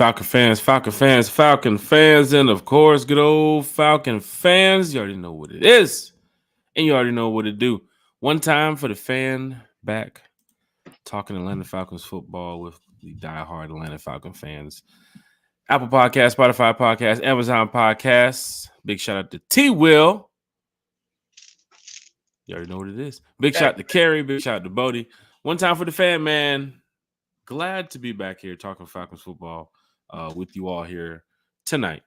Falcon fans, and of course, good old Falcon fans. You already know what it is, and you already know what it do. One time for the fan back, talking Atlanta Falcons football with the diehard Atlanta Falcon fans. Apple Podcast, Spotify Podcast, Amazon Podcasts. Big shout out to T Will. You already know what it is. Big shout out to Kerry. Big shout out to Bodie. One time for the fan, man. Glad to be back here talking Falcons football with you all here tonight.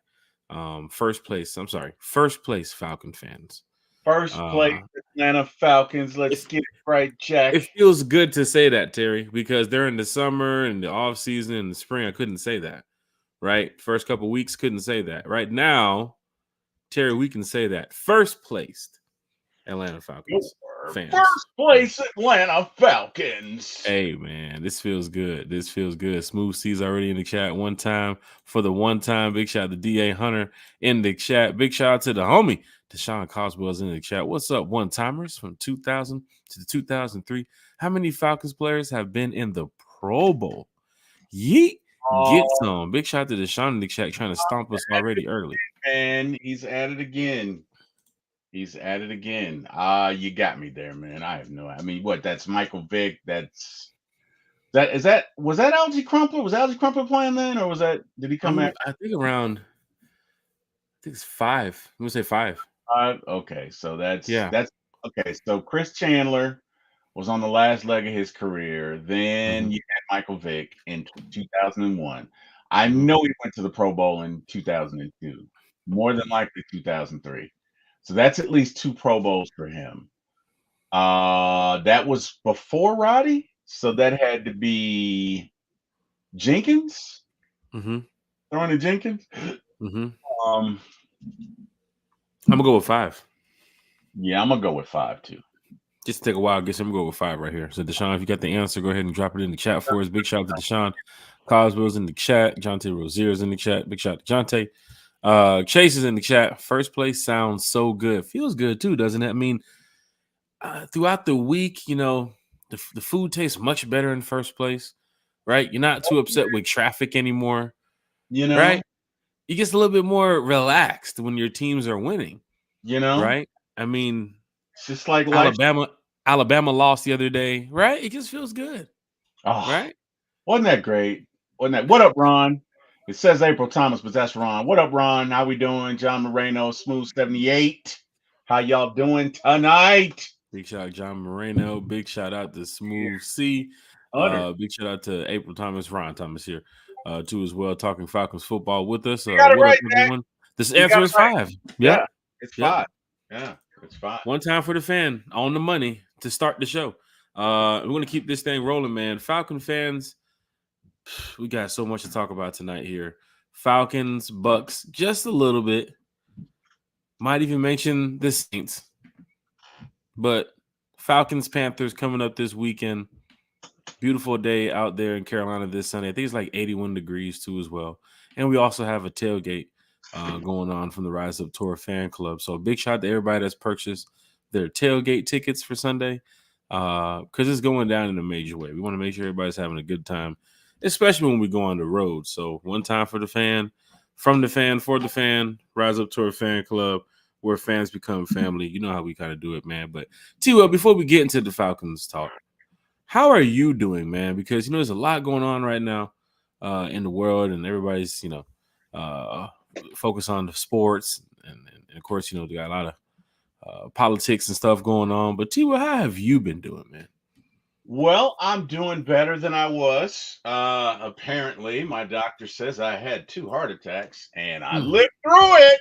First place Falcon fans. First place Atlanta Falcons. Let's get it right, Jack. It feels good to say that, Terry, because during the summer and the off season and the spring, I couldn't say that. Right? First couple weeks, couldn't say that. Right now, Terry, we can say that. First placed Atlanta Falcons fans. First place Atlanta Falcons. Hey, man, this feels good. This feels good. Smooth C's already in the chat one time for the one time. Big shout out to D.A. Hunter in the chat. Big shout out to the homie. Deshaun Coswell's in the chat. What's up, one-timers from 2000 to 2003? How many Falcons players have been in the Pro Bowl? Yeet. Get some. Big shout out to Deshaun in the chat trying to stomp us already early. And he's at it again. You got me there, man. I have no. I mean, what? That's Michael Vick. Was that Algie Crumpler? Was Algie Crumpler playing then, or was that? Did he come back? I think it's 5. I'm gonna say 5. Okay, so that's okay. So Chris Chandler was on the last leg of his career. Then you had Michael Vick in 2001. I know he went to the Pro Bowl in 2002. More than likely 2003. So that's at least 2 Pro Bowls for him. That was before Roddy, so that had to be Jenkins. Throwing to Jenkins. I'm gonna go with 5. Yeah, I'm gonna go with 5 too. Just take a while. I guess I'm gonna go with 5 right here. So Deshaun, if you got the answer, go ahead and drop it in the chat for us. Big shout out to Deshaun. Coswell's in the chat. Jonte Rozier's in the chat. Big shout out to Jonte. Chase is in the chat. First place sounds so good. Feels good too, doesn't it? I mean, throughout the week, the food tastes much better in first place, right? You're not too upset with traffic anymore, right? You get a little bit more relaxed when your teams are winning, right? I mean, it's just like Alabama lost the other day, right? It just feels good, right? Wasn't that great? What up, Ron? It says April Thomas, but that's Ron. What up, Ron? How we doing? John Moreno, Smooth 78. How y'all doing tonight? Big shout out John Moreno. Big shout out to Smooth C. Big shout out to April Thomas, Ron Thomas here, too, as well, talking Falcons football with us. What up, everyone? This answer is 5. Yeah, it's 5. Yeah, it's 5. One time for the fan on the money to start the show. We're going to keep this thing rolling, man. Falcon fans, we got so much to talk about tonight here. Falcons, Bucks, just a little bit. Might even mention the Saints. But Falcons, Panthers coming up this weekend. Beautiful day out there in Carolina this Sunday. I think it's like 81 degrees too as well. And we also have a tailgate going on from the Rise Up Tour fan club. So big shout out to everybody that's purchased their tailgate tickets for Sunday because it's going down in a major way. We want to make sure everybody's having a good time, especially when we go on the road. So one time for the fan, from the fan, for the fan, Rise Up Tour fan club, where fans become family. You know how we kind of do it, man. But T-Well, before we get into the Falcons talk, how are you doing, man? Because, there's a lot going on right now in the world, and everybody's, focused on the sports. And of course, they got a lot of politics and stuff going on. But T-Well, how have you been doing, man? Well, I'm doing better than I was. Apparently, my doctor says I had 2 heart attacks, and I lived through it.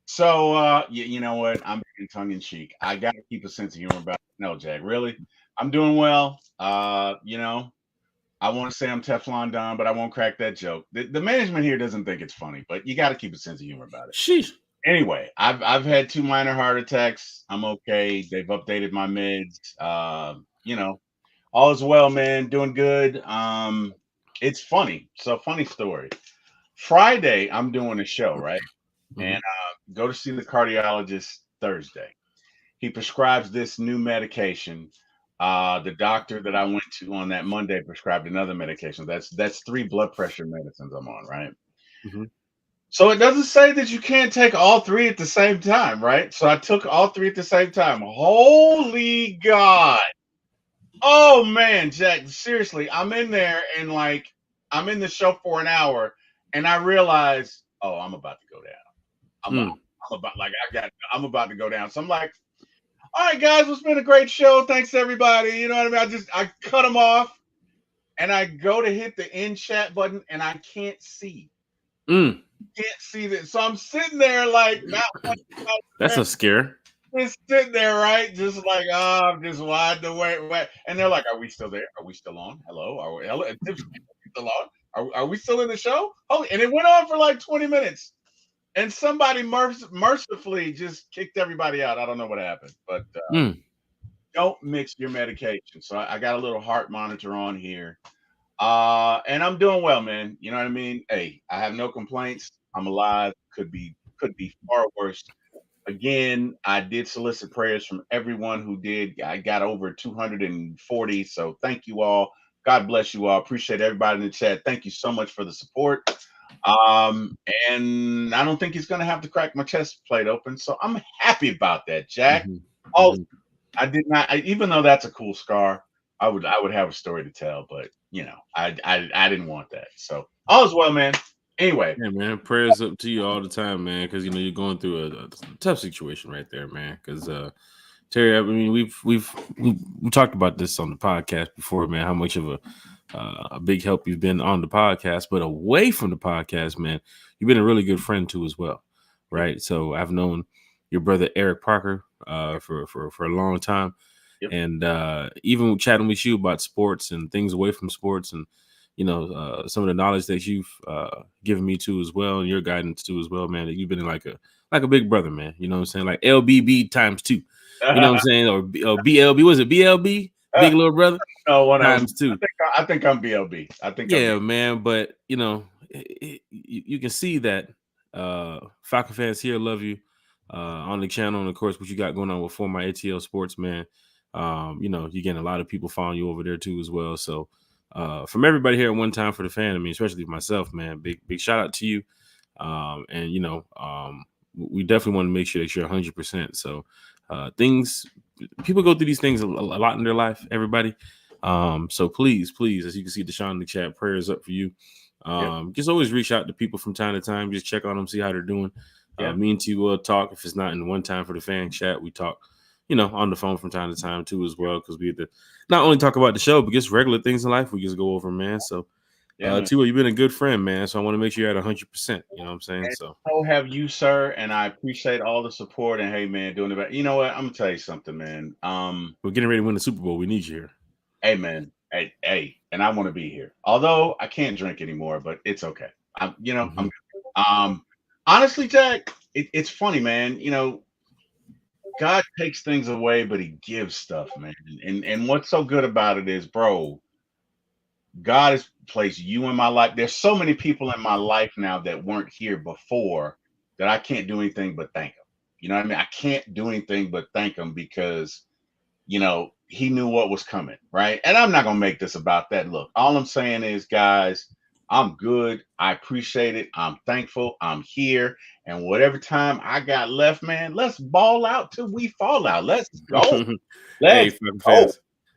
So, you know what? I'm being tongue-in-cheek. I got to keep a sense of humor about it. No, Jack, really? I'm doing well. I want to say I'm Teflon Don, but I won't crack that joke. The management here doesn't think it's funny, but you got to keep a sense of humor about it. Sheesh. Anyway, I've had 2 minor heart attacks. I'm okay. They've updated my meds. All is well, man. Doing good. It's funny. So funny story. Friday, I'm doing a show, right? And go to see the cardiologist Thursday. He prescribes this new medication The doctor that I went to on that Monday prescribed another medication. That's 3 blood pressure medicines I'm on, right? Mm-hmm. So it doesn't say that you can't take all 3 at the same time, right? So I took all 3 at the same time. Holy God. Oh man, Jack, seriously, I'm in there and like I'm in the show for an hour and I realize, oh, I'm about to go down. I'm about like I'm about to go down. So I'm like, all right, guys, it's been a great show. Thanks everybody. You know what I mean? I cut them off and I go to hit the end chat button and I can't see. Can't see that. So I'm sitting there like not that's a scare. just sitting there, right? Just like, oh, I'm just wide awake. And they're like, are we still there? Are we still on? Hello? Are we still on? Are we still in the show? Oh, and it went on for like 20 minutes. And somebody mercifully just kicked everybody out. I don't know what happened, but don't mix your medication. So I got a little heart monitor on here. And I'm doing well, man. You know what I mean? Hey, I have no complaints. I'm alive. Could be far worse. Again, I did solicit prayers from everyone who did. I got over 240. So thank you all. God bless you all. Appreciate everybody in the chat. Thank you so much for the support. And I don't think he's gonna have to crack my chest plate open. So I'm happy about that, Jack. I did not even though that's a cool scar, I would have a story to tell, but you know, I didn't want that. So all is well, man. Anyway, yeah, man, prayers up to you all the time, man, because you know you're going through a tough situation right there, man. Because Terry, I mean, we talked about this on the podcast before, man. How much of a big help you've been on the podcast, but away from the podcast, man, you've been a really good friend too, as well, right? So I've known your brother Eric Parker for a long time, and even chatting with you about sports and things away from sports and you know, some of the knowledge that you've given me too as well, and your guidance too as well, man. That you've been like a big brother, man. You know what I'm saying? Like LBB times 2. You know what I'm saying? Or BLB. Was it BLB? Big little brother? No, one times 2. I think I'm BLB. I think. Yeah, man. But you know, you can see that Falcon fans here love you on the channel, and of course, what you got going on with former ATL Sports, man. You know, you're getting a lot of people following you over there too as well. So. From everybody here at One Time for the Fan, I mean, especially myself, man, big shout out to you. And you know, we definitely want to make sure that you're 100%. So people go through these things a lot in their life, everybody. So please, as you can see, Deshaun in the chat, prayers up for you. Just always reach out to people from time to time, just check on them, see how they're doing. Me and T will talk. If it's not in One Time for the Fan chat, we talk, you know, on the phone from time to time too as well, because we have to not only talk about the show, but just regular things in life we just go over, man. So T-Will, you've been a good friend, man. So I want to make sure you're at 100%. You know what I'm saying? And so have you, sir, and I appreciate all the support. And hey, man, doing it. You know what? I'm gonna tell you something, man. We're getting ready to win the Super Bowl. We need you here. Hey, man. Hey, and I want to be here. Although I can't drink anymore, but it's okay. I'm honestly, Jack, it's funny, man. You know, God takes things away, but he gives stuff, man. And what's so good about it is, bro, God has placed you in my life. There's so many people in my life now that weren't here before that I can't do anything but thank them. You know what I mean? I can't do anything but thank him because, you know, he knew what was coming, right? And I'm not going to make this about that. Look, all I'm saying is, guys, I'm good. I appreciate it. I'm thankful. I'm here. And whatever time I got left, man, let's ball out till we fall out. Let's go. Let's go.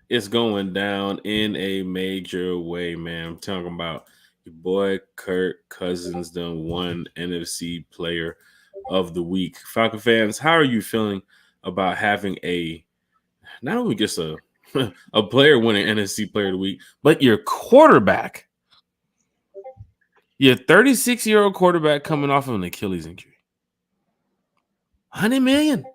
It's going down in a major way, man. I'm talking about your boy Kirk Cousins done won NFC Player of the Week. Falcon fans, how are you feeling about having not only just a player winning NFC Player of the Week, but your quarterback? Your 36-year-old quarterback coming off of an Achilles injury. $100 million.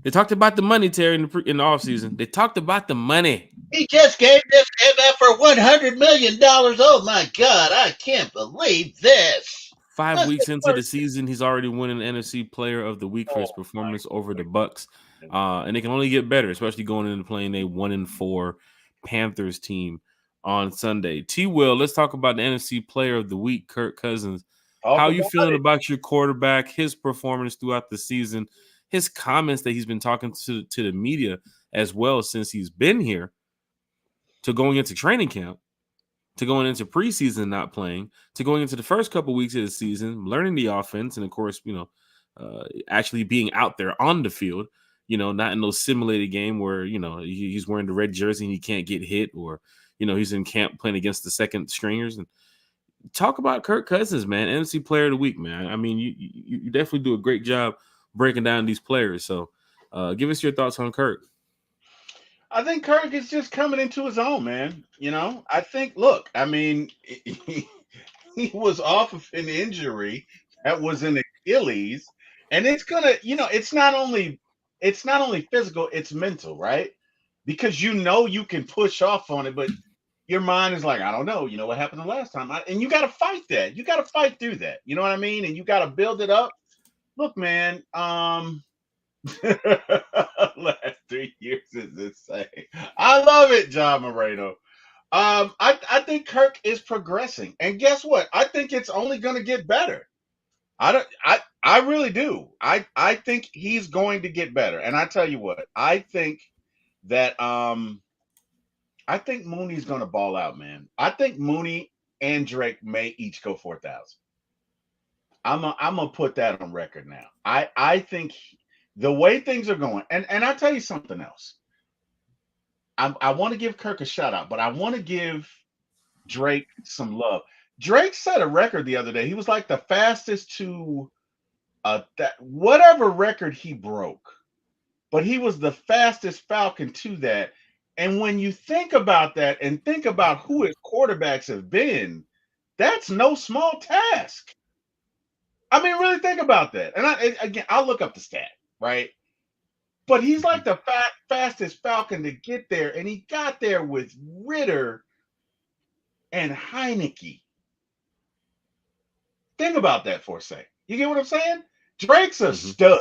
They talked about the money, Terry, in the offseason. They talked about the money. He just gave this kid that for $100 million. Oh, my God. I can't believe this. 5 weeks into the season, he's already winning NFC Player of the Week for his performance over the Bucs. And it can only get better, especially going into playing a 1-4 Panthers team on Sunday. T-Will, let's talk about the NFC Player of the Week, Kirk Cousins. How are you feeling about your quarterback, his performance throughout the season? his comments that he's been talking to the media as well since he's been here, to going into training camp, to going into preseason not playing, to going into the first couple weeks of the season, learning the offense, and of course, actually being out there on the field, not in those simulated game where, he's wearing the red jersey and he can't get hit, or, he's in camp playing against the second stringers. And talk about Kirk Cousins, man, NFC Player of the Week, man. I mean, you definitely do a great job breaking down these players. So give us your thoughts on Kirk. I think Kirk is just coming into his own, man. I think, look, I mean, he was off of an injury that was an Achilles, and it's gonna, it's not only physical, it's mental, right? Because you can push off on it, but your mind is like, I don't know, what happened the last time, and you got to fight that. You got to fight through that. You know what I mean? And you got to build it up. Look, man, last 3 years is insane. I love it, John Moreno. I think Kirk is progressing, and guess what? I think it's only going to get better. I really do. I think he's going to get better, and I tell you what, I think that I think Mooney's going to ball out, man. I think Mooney and Drake may each go 4,000. I'm gonna put that on record now. I think the way things are going, and I'll tell you something else. I want to give Kirk a shout out, but I want to give Drake some love. Drake set a record the other day. He was like the fastest to that whatever record he broke, but he was the fastest Falcon to that. And when you think about that and think about who his quarterbacks have been, that's no small task. I mean, really think about that. And I'll look up the stat, right? But he's like the fastest Falcon to get there, and he got there with Ritter and Heineke. Think about that for a second. You get what I'm saying? Drake's a stud.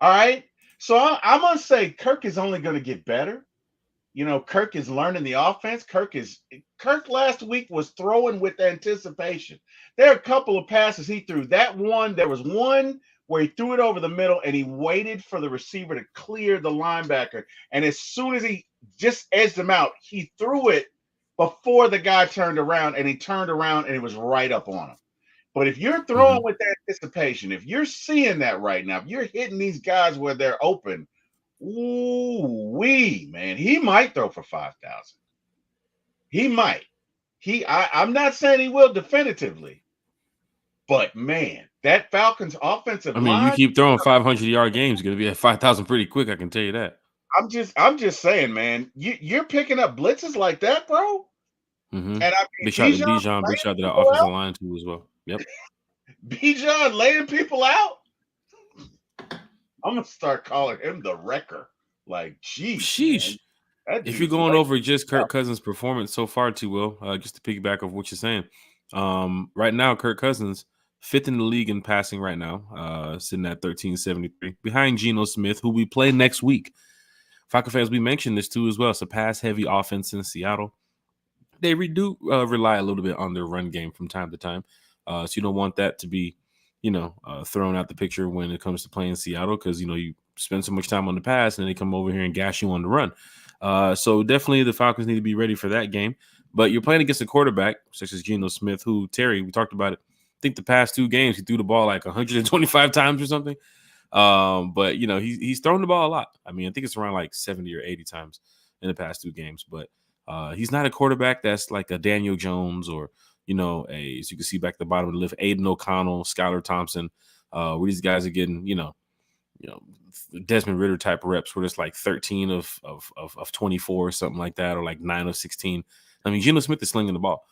All right? So I'm going to say Kirk is only going to get better. Kirk is learning the offense. Kirk last week was throwing with anticipation. There are a couple of passes he threw. There was one where he threw it over the middle and he waited for the receiver to clear the linebacker. And as soon as he just edged him out, he threw it before the guy turned around, and he turned around and it was right up on him. But if you're throwing with anticipation, if you're seeing that right now, if you're hitting these guys where they're open, man, he might throw for 5,000. He might. I'm not saying he will definitively, but man, that Falcons offensive line. You keep throwing 500-yard games, you're gonna be at 5,000 pretty quick. I can tell you that. I'm just saying, man. You're picking up blitzes like that, bro. And I mean, big shot to Bijan, big shot to the offensive line too as well. Yep. Bijan laying people out. I'm gonna start calling him the wrecker. Like, sheesh. If you're going over just Kirk Cousins' performance so far, too, Will, just to piggyback off what you're saying, right now, Kirk Cousins, 5th in the league in passing right now, sitting at 1,373, behind Geno Smith, who we play next week. Falcon fans, we mentioned this too as well. It's a pass-heavy offense in Seattle. They do rely a little bit on their run game from time to time, so you don't want that to be thrown out the picture when it comes to playing Seattle, because you spend so much time on the pass and they come over here and gash you on the run. So definitely the Falcons need to be ready for that game. But you're playing against a quarterback such as Geno Smith, who, Terry, we talked about it. I think the past 2 games he threw the ball like 125 times or something. But he's thrown the ball a lot. I mean, I think it's around like 70 or 80 times in the past 2 games. But he's not a quarterback that's like a Daniel Jones or as you can see back at the bottom of the list, Aiden O'Connell, Skylar Thompson, where these guys are getting, Desmond Ritter type of reps where it's like 13 of 24 or something like that, or like 9 of 16. I mean, Geno Smith is slinging the ball.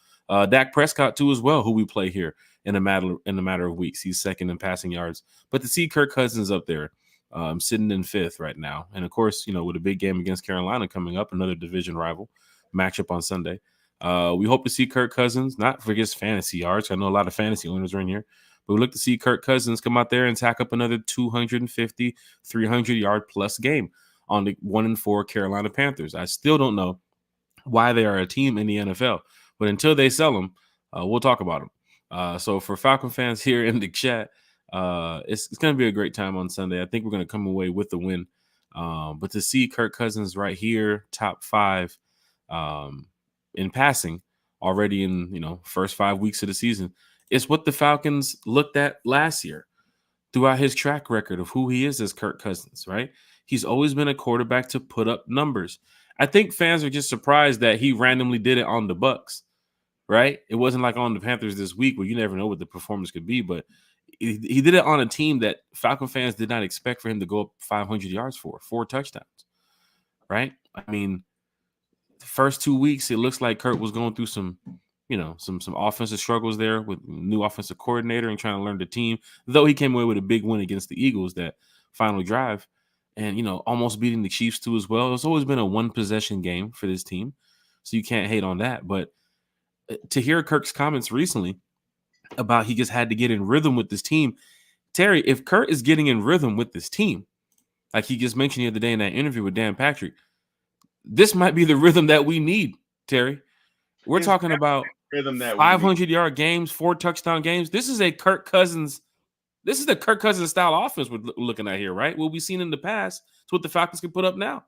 Dak Prescott too as well, who we play here in a matter of weeks. He's 2nd in passing yards. But to see Kirk Cousins up there, sitting in 5th right now, and of course, with a big game against Carolina coming up, another division rival matchup on Sunday. We hope to see Kirk Cousins, not for just fantasy yards. I know a lot of fantasy owners are in here, but we look to see Kirk Cousins come out there and tack up another 250, 300-yard plus game on the 1-4 Carolina Panthers. I still don't know why they are a team in the NFL, but until they sell them, we'll talk about them. So for Falcon fans here in the chat, It's going to be a great time on Sunday. I think we're going to come away with the win. But to see Kirk Cousins right here, top 5 in passing already in first 5 weeks of the season, it's what the Falcons looked at last year throughout his track record of who he is as Kirk Cousins, right? He's always been a quarterback to put up numbers. I think fans are just surprised that he randomly did it on the Bucs, right? It wasn't like on the Panthers this week where you never know what the performance could be, but he did it on a team that Falcon fans did not expect for him to go up 500 yards for, 4 touchdowns, right? I mean, the first 2 weeks, it looks like Kirk was going through some offensive struggles there with new offensive coordinator and trying to learn the team, though he came away with a big win against the Eagles that final drive and, almost beating the Chiefs too as well. It's always been a 1-possession game for this team, so you can't hate on that. But to hear Kirk's comments recently about he just had to get in rhythm with this team, Terry, if Kirk is getting in rhythm with this team, like he just mentioned the other day in that interview with Dan Patrick, this might be the rhythm that we need, Terry. We're talking about 500-yard games, 4 touchdown games. This is a Kirk Cousins. This is the Kirk Cousins style offense we're looking at here, right? What we've seen in the past. It's what the Falcons can put up now.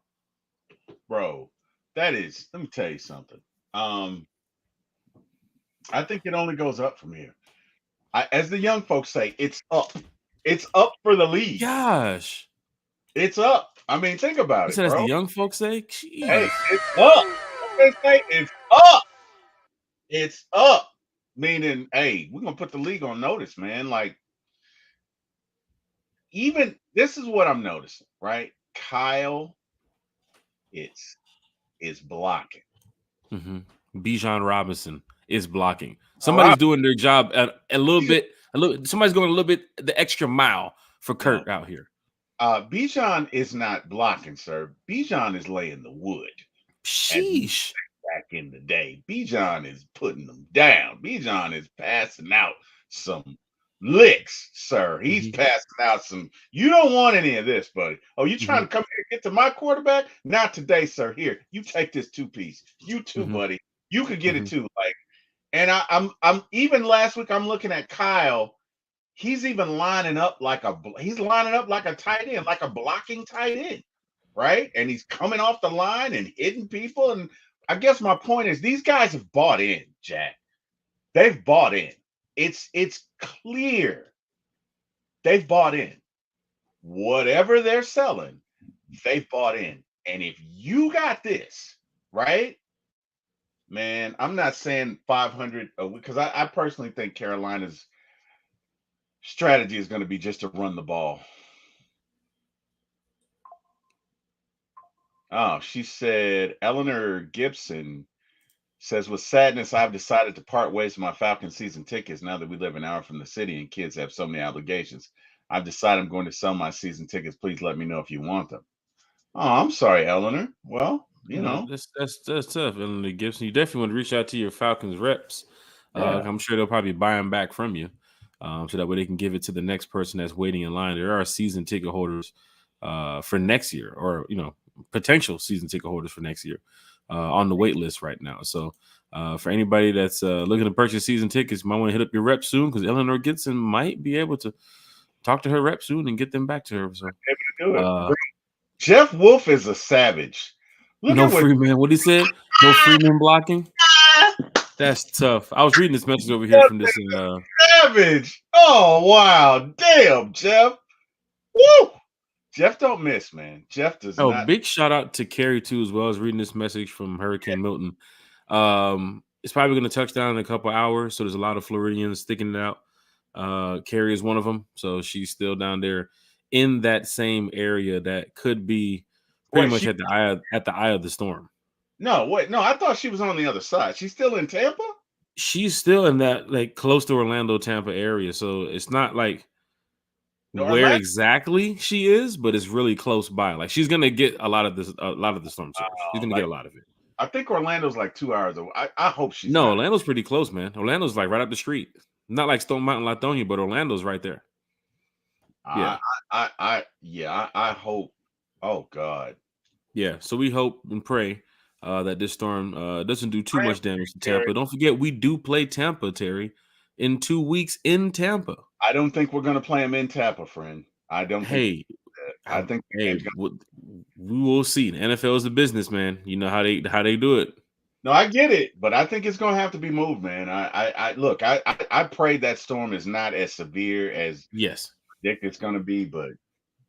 Bro, that is. Let me tell you something. I think it only goes up from here. As the young folks say, it's up. It's up for the league. Gosh, it's up. I mean, think about it, bro. As the young folks say, jeez. Hey, it's up. It's up. It's up. Meaning, hey, we're gonna put the league on notice, man. Like, even this is what I'm noticing, right? Kyle, is blocking. Mm-hmm. Bijan Robinson is blocking. Somebody's doing their job a little bit. Somebody's going a little bit the extra mile for Kirk out here. Bijan is not blocking, sir. Bijan is laying the wood. Sheesh. Back in the day, Bijan is putting them down. Bijan is passing out some licks, sir. He's passing out some. You don't want any of this, buddy. Oh, you trying to come here and get to my quarterback? Not today, sir. Here, you take this 2-piece. You too, buddy. You could get it too. Like, and I'm even last week. I'm looking at Kyle. He's even lining up like a tight end, like a blocking tight end, right? And he's coming off the line and hitting people. And I guess my point is these guys have bought in, Jack. They've bought in. It's clear they've bought in. Whatever they're selling, they've bought in. And if you got this, right, man, I'm not saying 500 because I personally think Carolina's strategy is going to be just to run the ball. Oh, she said, Eleanor Gibson says, with sadness, I've decided to part ways with my Falcon season tickets now that we live an hour from the city and kids have so many obligations. I've decided I'm going to sell my season tickets. Please let me know if you want them. Oh, I'm sorry, Eleanor. Well, you know. That's tough, Eleanor Gibson. You definitely want to reach out to your Falcons reps. I'm sure they'll probably buy them back from you so that way they can give it to the next person that's waiting in line. There are season ticket holders for next year or, potential season ticket holders for next year on the wait list right now. So for anybody that's looking to purchase season tickets, you might want to hit up your rep soon because Eleanor Gibson might be able to talk to her rep soon and get them back to her. So Jeff Wolf is a savage. No free man. What he said? No free man blocking. That's tough. I was reading this message over here from this. Savage. Oh wow, damn, Jeff. Woo. Jeff don't miss, man. Jeff does not. Oh, big shout out to Carrie too, as well as reading this message from Hurricane Milton. It's probably going to touch down in a couple hours, so there's a lot of Floridians sticking it out. Carrie is one of them, so she's still down there in that same area that could be pretty much at the eye of the storm. No, wait, no, I thought she was on the other side. She's still in Tampa? She's still in that like close to Orlando, Tampa area, so it's not like where exactly she is, but it's really close by. Like she's gonna get a lot of the storm surge. She's gonna get a lot of it. I think Orlando's like 2 hours away. I hope she's no. Orlando's pretty close, man. Orlando's like right up the street. Not like Stone Mountain, Latonia, but Orlando's right there. Yeah. I hope. Oh God. Yeah. So we hope and pray that this storm doesn't do too much damage to Tampa. Don't forget, we do play Tampa, Terry, in 2 weeks in Tampa. I don't think we're going to play him in Tampa, friend. I don't think. I think we will see. The NFL is a business, man. You know how they do it. No, I get it, but I think it's going to have to be moved, man. I pray that storm is not as severe as predict it's going to be, but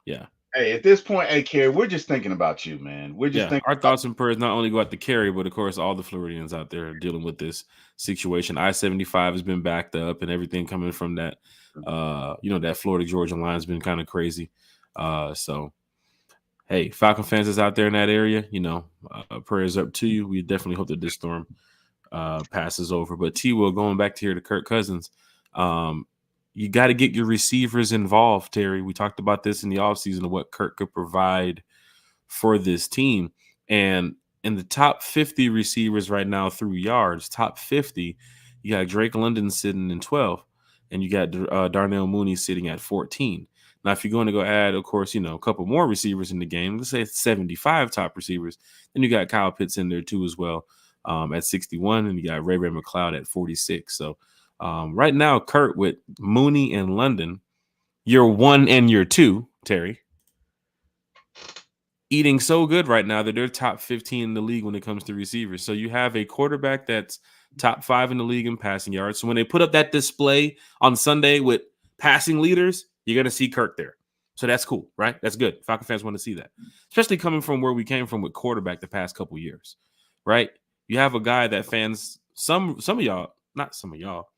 yeah. Hey, at this point, hey, Kerry, we're just thinking about you, man. We're just thinking our thoughts and prayers not only go out to Kerry, but of course all the Floridians out there dealing with this situation. I-75 has been backed up, and everything coming from that, that Florida Georgia line has been kind of crazy. So, hey, Falcon fans is out there in that area. Prayers up to you. We definitely hope that this storm passes over. But T-Will, going back to Kirk Cousins, you got to get your receivers involved, Terry. We talked about this in the offseason of what Kirk could provide for this team. And in the top 50 receivers right now through yards, top 50, you got Drake London sitting in 12, and you got Darnell Mooney sitting at 14. Now, if you're going to go add, of course, a couple more receivers in the game, let's say it's 75 top receivers, then you got Kyle Pitts in there too as well at 61, and you got Ray McLeod at 46. So, right now, Kurt, with Mooney and London, you're 1 and you're 2, Terry, eating so good right now that they're top 15 in the league when it comes to receivers. So you have a quarterback that's top 5 in the league in passing yards. So when they put up that display on Sunday with passing leaders, you're going to see Kurt there. So that's cool, right? That's good. Falcon fans want to see that, especially coming from where we came from with quarterback the past couple years, right? You have a guy that fans, some of y'all, not some of y'all,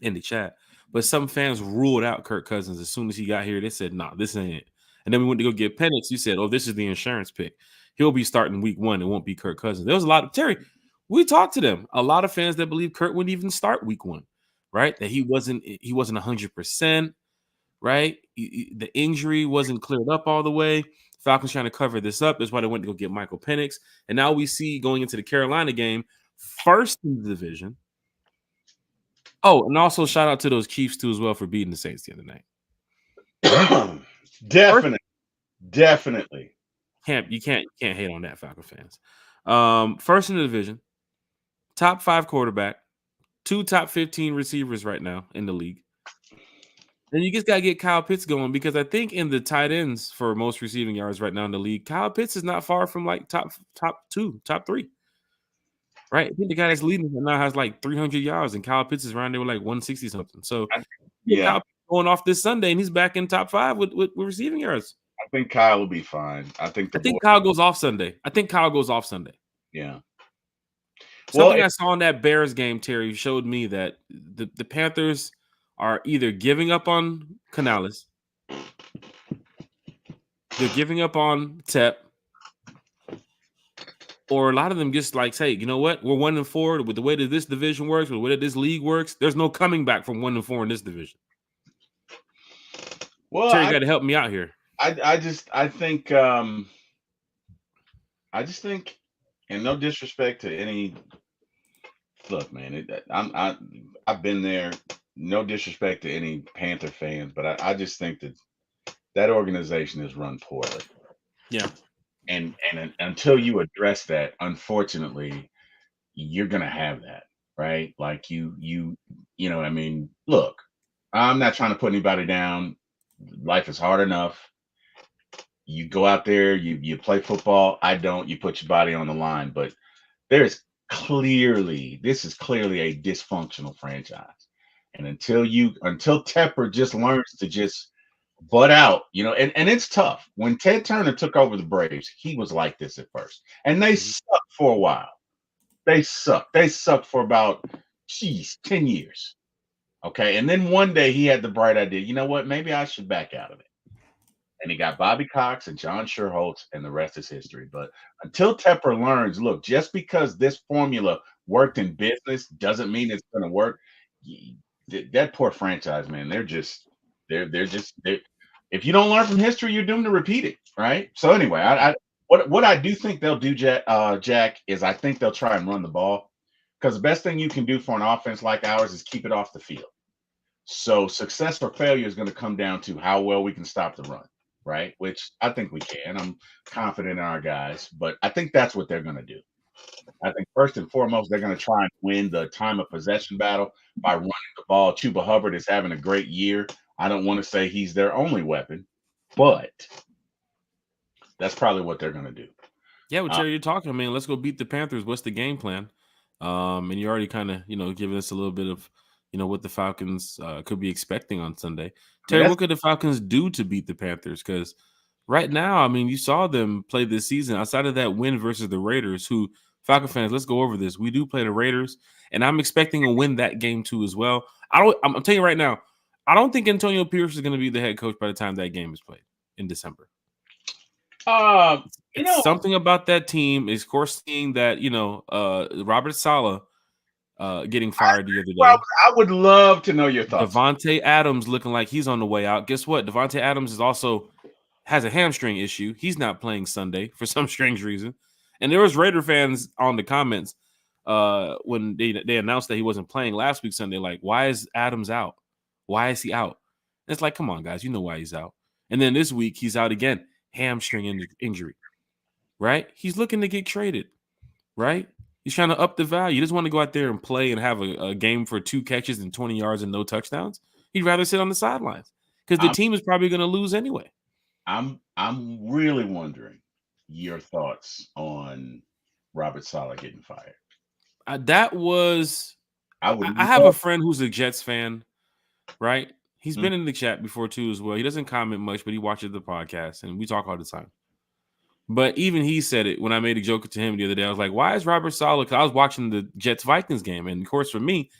in the chat, but some fans ruled out Kirk Cousins as soon as he got here. They said, "Nah, this ain't it." And then we went to go get Penix. You said, "Oh, this is the insurance pick. He'll be starting week 1. It won't be Kirk Cousins." There was a lot of Terry. We talked to them. A lot of fans that believe Kirk wouldn't even start week 1, right? That he wasn't 100%, right? The injury wasn't cleared up all the way. Falcons trying to cover this up. That's why they went to go get Michael Penix. And now we see going into the Carolina game, first in the division. Oh, and also shout out to those Chiefs too as well for beating the Saints the other night. Definitely. You can't hate on that, Falcon fans. First in the division, top 5 quarterback, 2 top 15 receivers right now in the league. And you just gotta get Kyle Pitts going, because I think in the tight ends for most receiving yards right now in the league, Kyle Pitts is not far from like top 2, top 3. Right, I think the guy that's leading now has like 300 yards, and Kyle Pitts is around there with like 160 something. So, Kyle going off this Sunday, and he's back in top 5 with receiving yards. I think Kyle will be fine. I think Kyle goes off Sunday. Yeah. Something I saw in that Bears game, Terry, showed me that the Panthers are either giving up on Canales, they're giving up on Tep, or a lot of them just like say, you know what, we're 1-4 with the way that this division works, with the way that this league works. There's no coming back from 1-4 in this division. Well, Terry, you got to help me out here. I just think, and no disrespect to any. Look, man, I've been there. No disrespect to any Panther fans, but I just think that organization is run poorly. Yeah. And until you address that, unfortunately, you're gonna have that, right? Like you know, I mean, look, I'm not trying to put anybody down. Life is hard enough. You go out there, you play football. I don't. You put your body on the line, but this is clearly a dysfunctional franchise. And until Tepper just learns to just butt out, and it's tough. When Ted Turner took over the Braves, he was like this at first, and they sucked for a while. They sucked for about 10 years. Okay, and then one day he had the bright idea, you know what, maybe I should back out of it. And he got Bobby Cox and John Sherholtz, and the rest is history. But until Tepper learns, look, just because this formula worked in business doesn't mean it's going to work. That poor franchise, man, they're just if you don't learn from history, you're doomed to repeat it, right? So anyway, what I do think they'll do, Jack, is I think they'll try and run the ball, because the best thing you can do for an offense like ours is keep it off the field. So success or failure is going to come down to how well we can stop the run, right? Which I think we can. I'm confident in our guys, but I think that's what they're going to do. I think first and foremost, they're going to try and win the time of possession battle by running the ball. Chuba Hubbard is having a great year. I don't want to say he's their only weapon, but that's probably what they're going to do. Yeah, well, Jerry, you're talking, man. Let's go beat the Panthers. What's the game plan? And you're already kind of, giving us a little bit of, what the Falcons could be expecting on Sunday. Terry, what could the Falcons do to beat the Panthers? Because right now, I mean, you saw them play this season outside of that win versus the Raiders, who Falcon fans, let's go over this. We do play the Raiders, and I'm expecting to win that game too as well. I'm telling you right now, I don't think Antonio Pierce is going to be the head coach by the time that game is played in December. Something about that team is, of course, seeing that Robert Saleh getting fired the other day. Well, I would love to know your thoughts. Devontae Adams looking like he's on the way out. Guess what? Devontae Adams has a hamstring issue. He's not playing Sunday for some strange reason. And there was Raider fans on the comments when they announced that he wasn't playing last week Sunday. Like, why is Adams out? Why is he out? And it's like, come on, guys, you know why he's out. And then this week he's out again, hamstring injury. Right? He's looking to get traded. Right? He's trying to up the value. He doesn't want to go out there and play and have a game for 2 catches and 20 yards and no touchdowns. He'd rather sit on the sidelines because the team is probably going to lose anyway. I'm really wondering your thoughts on Robert Saleh getting fired. I have a friend who's a Jets fan, right? He's been in the chat before too as well. He doesn't comment much, but he watches the podcast and we talk all the time. But even he said it when I made a joke to him the other day. I was like, why is Robert Saleh? Because I was watching the Jets-Vikings game. And, of course, for me,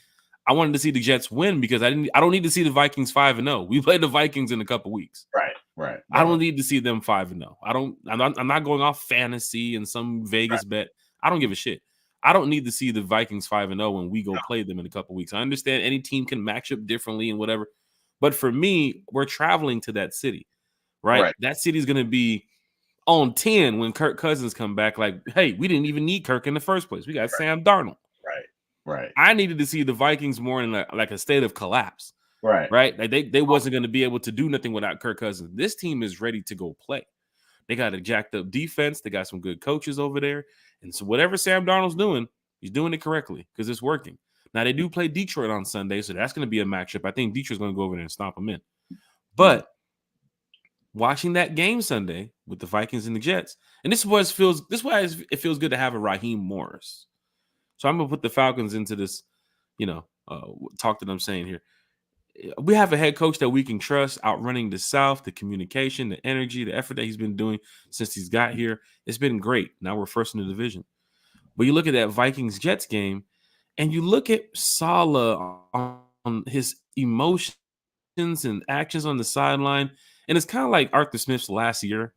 I wanted to see the Jets win because I don't need to see the Vikings 5-0. We play the Vikings in a couple weeks. Right. I don't need to see them 5-0. I'm not going off fantasy and some Vegas bet. I don't give a shit. I don't need to see the Vikings 5-0 when we go play them in a couple weeks. I understand any team can match up differently and whatever. But for me, we're traveling to that city, right? That city is going to be on 10 when Kirk Cousins come back. Like, hey, we didn't even need Kirk in the first place. We got Sam Darnold. Right. I needed to see the Vikings more in like a state of collapse. Right. Like they wasn't going to be able to do nothing without Kirk Cousins. This team is ready to go play. They got a jacked up defense. They got some good coaches over there. And so whatever Sam Darnold's doing, he's doing it correctly because it's working. Now, they do play Detroit on Sunday, so that's going to be a matchup. I think Detroit's going to go over there and stomp them in. But watching that game Sunday with the Vikings and the Jets, and this is why it feels good to have a Raheem Morris. So I'm going to put the Falcons into this, talk that I'm saying here. We have a head coach that we can trust, outrunning the South, the communication, the energy, the effort that he's been doing since he's got here. It's been great. Now we're first in the division. But you look at that Vikings-Jets game, and you look at Saleh on his emotions and actions on the sideline, and it's kind of like Arthur Smith's last year,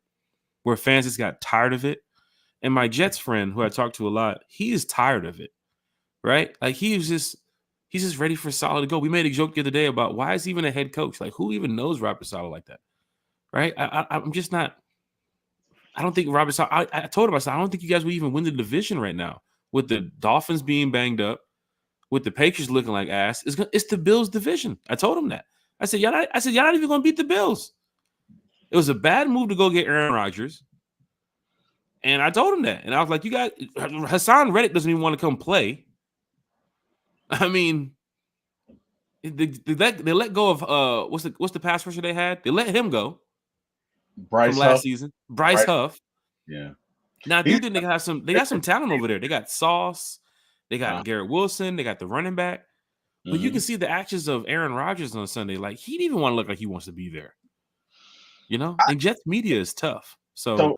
where fans just got tired of it. And my Jets friend, who I talk to a lot, he is tired of it, right? Like he's just ready for Saleh to go. We made a joke the other day about why is he even a head coach? Like who even knows Robert Saleh like that, right? I'm just not. I don't think Robert Saleh. I told him, I said, I don't think you guys would even win the division right now with the Dolphins being banged up, with the Patriots looking like ass. It's the Bills division. I told him that. I said, y'all not even going to beat the Bills. It was a bad move to go get Aaron Rodgers. And I told him that. And I was like, Hassan Reddick doesn't even want to come play. I mean, they let go of what's the pass rusher they had? They let him go. Bryce from last season. Bryce Huff. Yeah. Now I do think they got some talent over there. They got Sauce, they got Garrett Wilson, they got the running back. But you can see the actions of Aaron Rodgers on Sunday. Like he didn't even want to look like he wants to be there. And Jets media is tough. So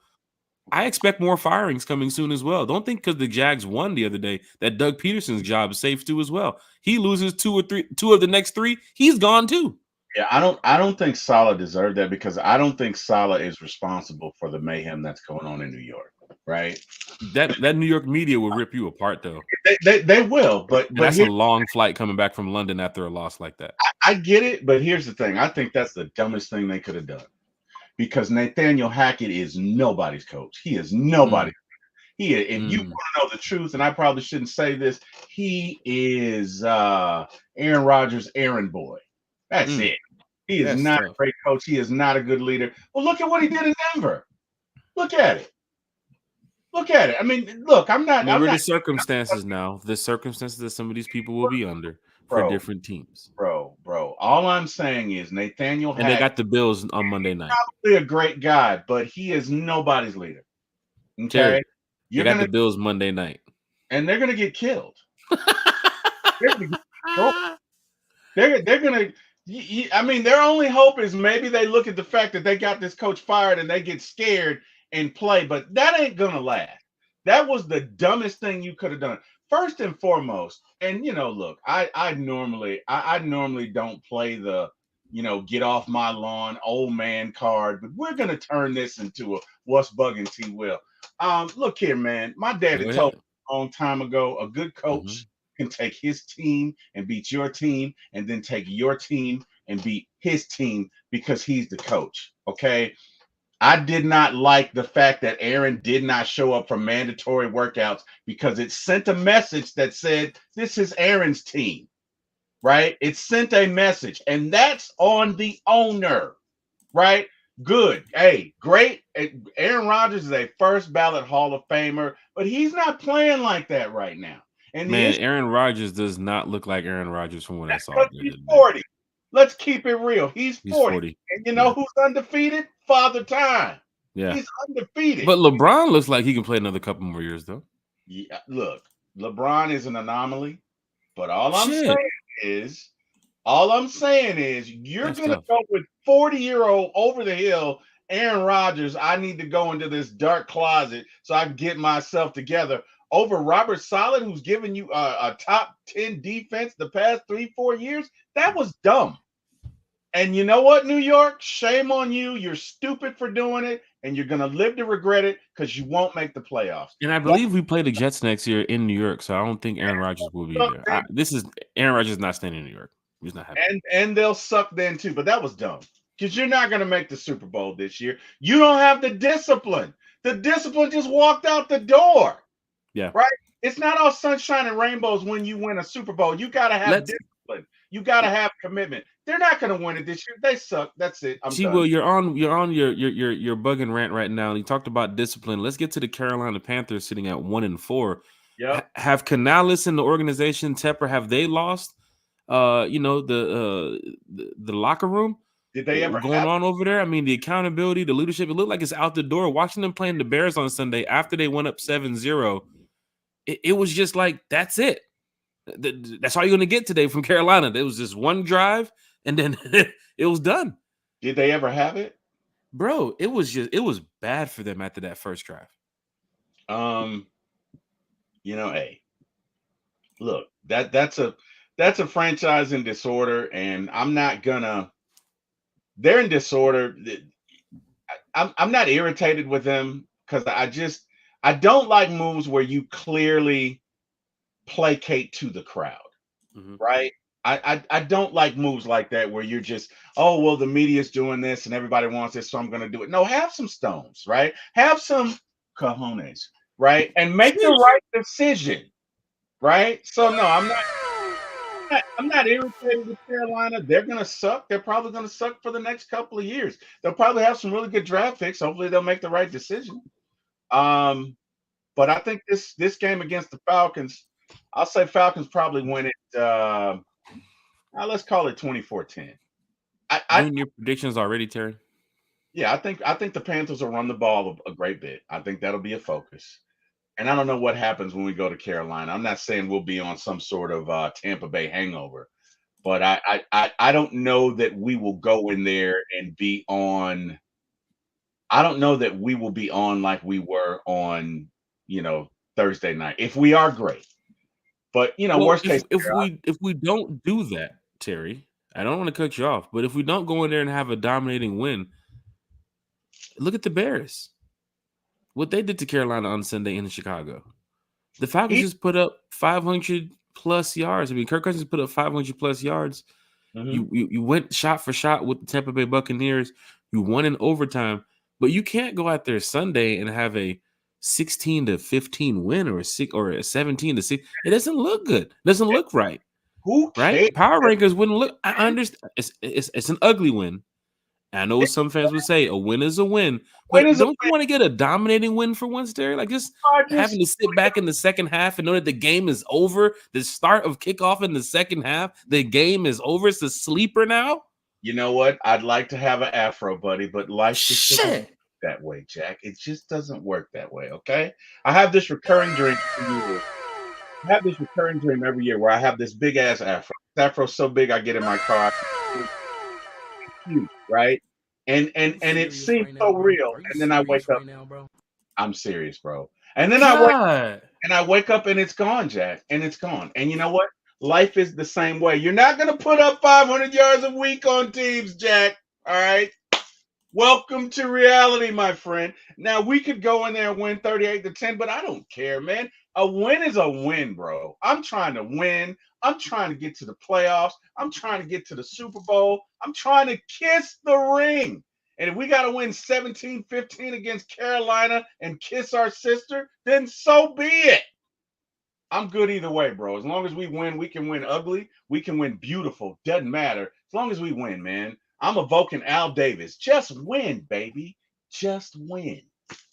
I expect more firings coming soon as well. Don't think because the Jags won the other day that Doug Peterson's job is safe too as well. He loses two of the next 3, he's gone too. Yeah, I don't think Saleh deserved that because I don't think Saleh is responsible for the mayhem that's going on in New York. Right? That New York media will rip you apart though. They will, but that's a long flight coming back from London after a loss like that. I get it, but here's the thing. I think that's the dumbest thing they could have done. Because Nathaniel Hackett is nobody's coach. He is nobody. If you want to know the truth, and I probably shouldn't say this, he is Aaron Rodgers' errand boy. That's it. He is not a great coach. He is not a good leader. Well, look at what he did in Denver. Look at it. Look at it. I mean, look, Remember the circumstances now. The circumstances that some of these people will be under for different teams. Bro. All I'm saying is Nathaniel and they got the Bills on Monday night. Probably a great guy, but he is nobody's leader. Okay, Terry, they got the Bills Monday night, and they're gonna get killed. They're gonna. I mean, their only hope is maybe they look at the fact that they got this coach fired and they get scared and play, but that ain't gonna last. That was the dumbest thing you could have done. First and foremost, and look, I normally don't play the get off my lawn old man card, but we're gonna turn this into a what's bugging T. Will. Look here, man. My daddy told me a long time ago, a good coach can take his team and beat your team, and then take your team and beat his team because he's the coach. Okay. I did not like the fact that Aaron did not show up for mandatory workouts because it sent a message that said, this is Aaron's team, right? It sent a message, and that's on the owner, right? Good. Hey, great. Aaron Rodgers is a first ballot Hall of Famer, but he's not playing like that right now. And Aaron Rodgers does not look like Aaron Rodgers from what I saw. He's 40. Let's keep it real. He's 40. And you know who's undefeated? Father Time. Yeah. He's undefeated. But LeBron looks like he can play another couple more years, though. Yeah, look, LeBron is an anomaly, but all I'm saying is you're going to go with 40-year-old over the hill Aaron Rodgers. I need to go into this dark closet so I can get myself together over Robert Saleh, who's given you a top 10 defense the past 3-4 years. That was dumb. And you know what, New York? Shame on you. You're stupid for doing it, and you're going to live to regret it because you won't make the playoffs. And I believe we play the Jets next year in New York, so I don't think Aaron Rodgers will be there. Aaron Rodgers is not staying in New York. He's not happy. And they'll suck then too, but that was dumb because you're not going to make the Super Bowl this year. You don't have the discipline. The discipline just walked out the door. Yeah. Right? It's not all sunshine and rainbows when you win a Super Bowl. You got to have discipline. You got to have commitment. They're not going to win it this year. They suck. That's it. Will, you're on your bugging rant right now. You talked about discipline. Let's get to the Carolina Panthers sitting at 1-4. Yeah. Have Canales in the organization, Tepper, have they lost the locker room? Did they ever going on over there? I mean, the accountability, the leadership, it looked like it's out the door. Watching them playing the Bears on Sunday after they went up 7-0, it was just like, that's it. That's all you're going to get today from Carolina. There was just one drive, and then it was done. Did they ever have it? Bro, it was bad for them after that first drive. Hey, look, that's a franchise in disorder, and they're in disorder. I'm not irritated with them because I don't like moves where you clearly placate to the crowd, right? I don't like moves like that where you're just, oh, well, the media's doing this and everybody wants this, so I'm going to do it. No, have some stones, right? Have some cojones, right? And make the right decision, right? So no, I'm not irritated with Carolina. They're going to suck. They're probably going to suck for the next couple of years. They'll probably have some really good draft picks. Hopefully they'll make the right decision. But I think this game against the Falcons, I'll say Falcons probably win it. Let's call it 24-10. Doing your predictions already, Terry? Yeah, I think the Panthers will run the ball a great bit. I think that'll be a focus. And I don't know what happens when we go to Carolina. I'm not saying we'll be on some sort of Tampa Bay hangover, but I don't know that we will go in there and be on. I don't know that we will be on like we were on, Thursday night. If we are great, but worst case, if we don't do that, Terry, I don't want to cut you off, but if we don't go in there and have a dominating win, look at the Bears. What they did to Carolina on Sunday in Chicago. The Falcons just put up 500 plus yards. I mean, Kirk Cousins put up 500 plus yards. You went shot for shot with the Tampa Bay Buccaneers. You won in overtime, but you can't go out there Sunday and have a 16-15 win or a 17-6. It doesn't look good. It doesn't look right. Who cares? Right? Power rankers wouldn't look. I understand. It's an ugly win, I know what some fans would say, a win is a win. Win But is a don't you want to get a dominating win for once, Terry? Like just having to sit back in the second half and know that the game is over. The start of kickoff in the second half, the game is over. It's a sleeper now. You know what? I'd like to have an afro, buddy, but life just doesn't work that way, Jack. It just doesn't work that way, okay? I have this recurring dream every year where I have this big ass afro. This afro's so big I get in my car, right? And it seems so real. And then I wake up. I'm serious, bro. And then I wake up and it's gone, Jack. And it's gone. And you know what? Life is the same way. You're not going to put up 500 yards a week on teams, Jack. All right. Welcome to reality, my friend. Now, we could go in there and win 38-10, but I don't care, man. A win is a win, bro. I'm trying to win. I'm trying to get to the playoffs. I'm trying to get to the Super Bowl. I'm trying to kiss the ring. And if we got to win 17-15 against Carolina and kiss our sister, then so be it. I'm good either way, bro. As long as we win, we can win ugly. We can win beautiful. Doesn't matter. As long as we win, man. I'm evoking Al Davis. Just win, baby. Just win.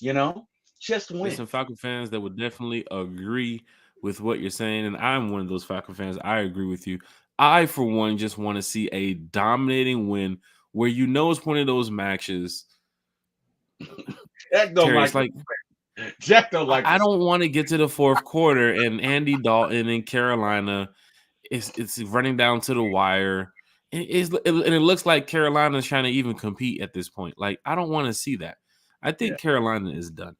You know? Just win. There's some Falcon fans that would definitely agree with what you're saying, and I'm one of those Falcon fans. I agree with you. I, for one, just want to see a dominating win where you know it's one of those matches. Jack don't like I don't want to get to the fourth quarter and Andy Dalton in Carolina it's running down to the wire. And it looks like Carolina's trying to even compete at this point. Like, I don't want to see that. I think Carolina is done,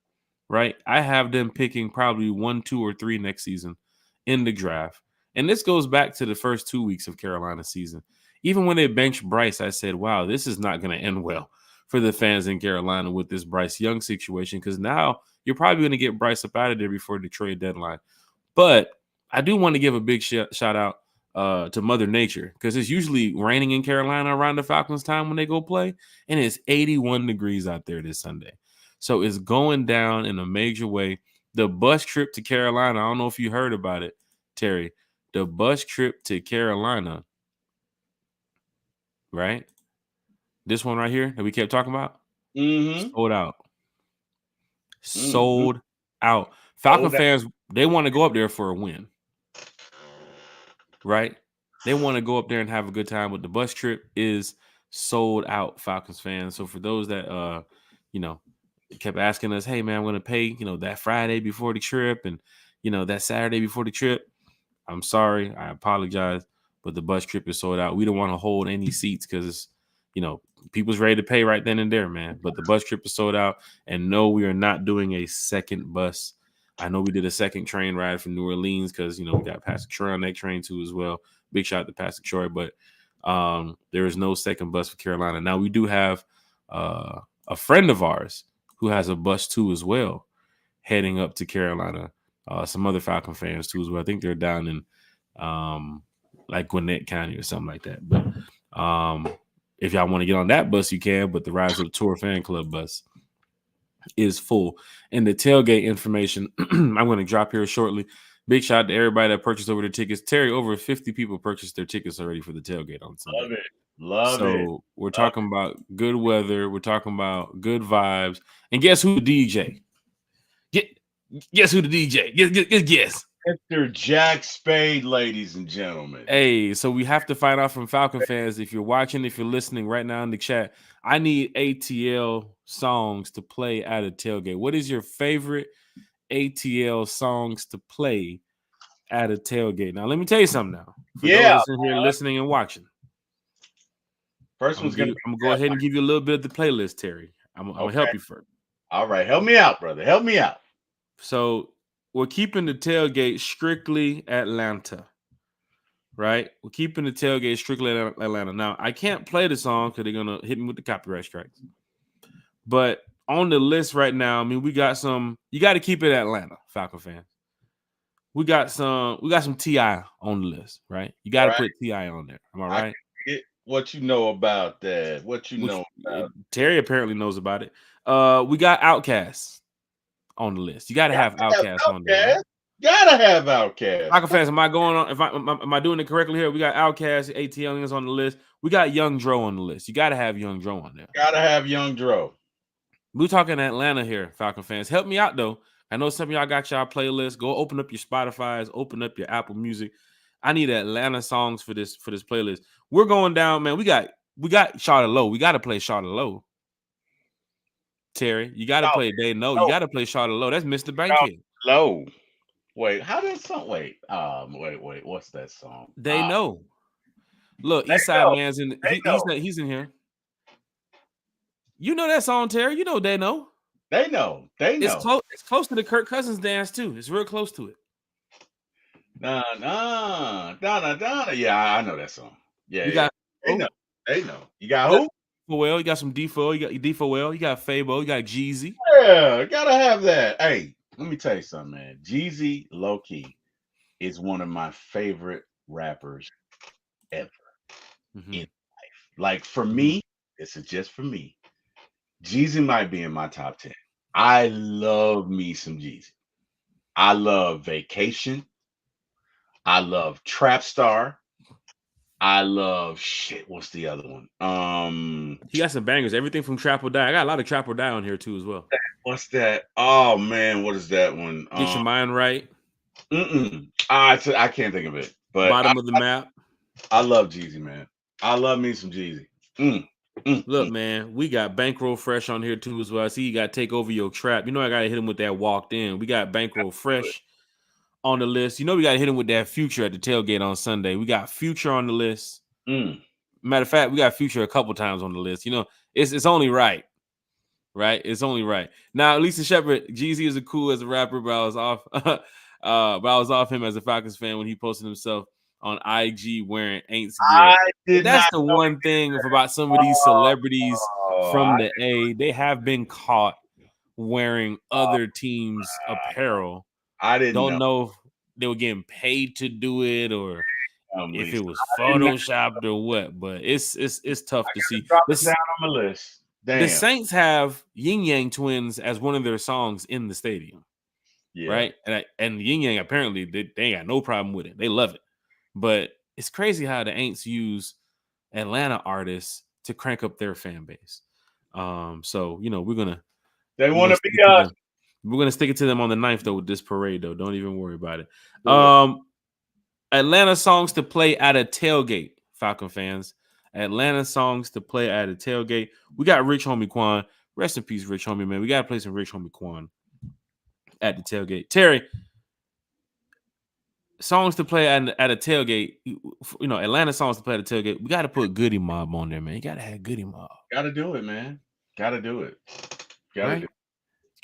right? I have them picking probably 1, 2, or 3 next season in the draft. And this goes back to the first 2 weeks of Carolina season. Even when they benched Bryce, I said, wow, this is not going to end well for the fans in Carolina with this Bryce Young situation, because now you're probably going to get Bryce up out of there before the trade deadline. But I do want to give a big shout out to Mother Nature, because it's usually raining in Carolina around the Falcons time when they go play, and it's 81 degrees out there this Sunday. So it's going down in a major way. The bus trip to Carolina, I don't know if you heard about it, Terry. The bus trip to Carolina, right? This one right here that we kept talking about, sold out. Sold out. Falcon fans, they want to go up there for a win, right? They want to go up there and have a good time, but the bus trip is sold out, Falcons fans. So for those that, kept asking us, hey, man, I'm going to pay, that Friday before the trip and, that Saturday before the trip, I'm sorry. I apologize, but the bus trip is sold out. We don't want to hold any seats because, people's ready to pay right then and there, man. But the bus trip is sold out. And no, we are not doing a second bus. I know we did a second train ride from New Orleans because, we got Pastor Troy on that train too as well. Big shout out to Pastor Troy. But there is no second bus for Carolina. Now, we do have a friend of ours who has a bus too as well heading up to Carolina. Some other Falcon fans too as well. I think they're down in like Gwinnett County or something like that. But if y'all want to get on that bus, you can. But the Rise of the Tour fan club bus is full. And the tailgate information I'm going to drop here shortly. Big shout out to everybody that purchased over their tickets. Terry, over 50 people purchased their tickets already for the tailgate on Sunday. Love it. So we're talking about good weather. We're talking about good vibes. And guess who the DJ? Guess who the DJ? Guess. Mr. Jack Spade, ladies and gentlemen. Hey, so we have to find out from Falcon fans. If you're watching, if you're listening right now in the chat, I need ATL songs to play at a tailgate. What is your favorite ATL songs to play at a tailgate? Now, let me tell you something now. For those in here listening and watching. First one's I'm gonna go ahead and give you a little bit of the playlist, Terry. I'm gonna help you first. All right, help me out, brother. Help me out. So we're keeping the tailgate strictly Atlanta, right? We're keeping the tailgate strictly Atlanta. Now, I can't play the song because they're gonna hit me with the copyright strikes. But on the list right now, I mean, we got some. You got to keep it Atlanta, Falcon fans. We got some T.I. on the list, right? You got to put T.I. on there. Am I right? What you know about that? Terry apparently knows about it. We got Outkast on the list. You got to have Outkast on there. Right? Gotta have Outkast. Falcon fans, am I going on? Am I doing it correctly here? We got Outkast, ATLians on the list. We got Young Dro on the list. You got to have Young Dro on there. Gotta have Young Dro. We're talking Atlanta here, Falcon fans. Help me out though. I know some of y'all got y'all playlists. Go open up your Spotify's, open up your Apple Music. I need Atlanta songs for this playlist. We're going down, man. We got Charlotte Low. We got to play Charlotte Low. Terry, you got to play They Know. You got to play Charlotte Low. That's Mr. Bankhead. Low. Wait, how did song? Wait, what's that song? They Know. Look, Eastside Man's in. He's in here. You know that song, Terry. You know They Know. They know. It's close to the Kirk Cousins dance too. It's real close to it. Donna. Yeah, I know that song. Yeah, you got. They know. You got who? Well, you got some Defo. You got Defo. You got Fabo. You got Jeezy. Yeah, gotta have that. Hey, let me tell you something, man. Jeezy, low key, is one of my favorite rappers ever in life. Like for me, this is just for me. Jeezy might be in my top 10. I love me some Jeezy. I love Vacation. I love Trap Star. I love shit. What's the other one? He got some bangers. Everything from Trap or Die. I got a lot of Trap or Die on here too as well. What's that? Oh man, what is that one? Get Your Mind Right. I can't think of it. But Bottom of the Map. I love Jeezy, man. I love me some Jeezy. Look, man, we got Bankroll Fresh on here too as well. I see you got Take Over Your Trap. You know I gotta hit him with that Walked In. We got Bankroll Fresh on the list. You know we gotta hit him with that Future at the tailgate on Sunday. We got Future on the list. Matter of fact, we got Future a couple times on the list. You know, it's only right. Right? It's only right. Now, Lisa Shepard, Jeezy is cool as a rapper, but I was off him as a Falcons fan when he posted himself on IG wearing Aints gear. That's the one thing about some of these celebrities from the A. They have been caught wearing other teams' apparel. I don't know if they were getting paid to do it or if it was photoshopped or what. But it's tough to see. Drop it down on the list. Damn. The Saints have Yin Yang Twins as one of their songs in the stadium. Yeah. Right? And Yin Yang apparently they ain't got no problem with it. They love it. But it's crazy how the Aints use Atlanta artists to crank up their fan base. So, you know, we're going to... They want to be us. We're going to stick it to them on the 9th, though, with this parade, though. Don't even worry about it. Atlanta songs to play at a tailgate, Falcon fans. Atlanta songs to play at a tailgate. We got Rich Homie Quan. Rest in peace, Rich Homie, man. We got to play some Rich Homie Quan at the tailgate. Terry, songs to play at a tailgate, you know, Atlanta songs to play at a tailgate. We got to put Goody Mob on there, man. You got to have Goody Mob. Got to do it, man. Got to do it. Got to do it.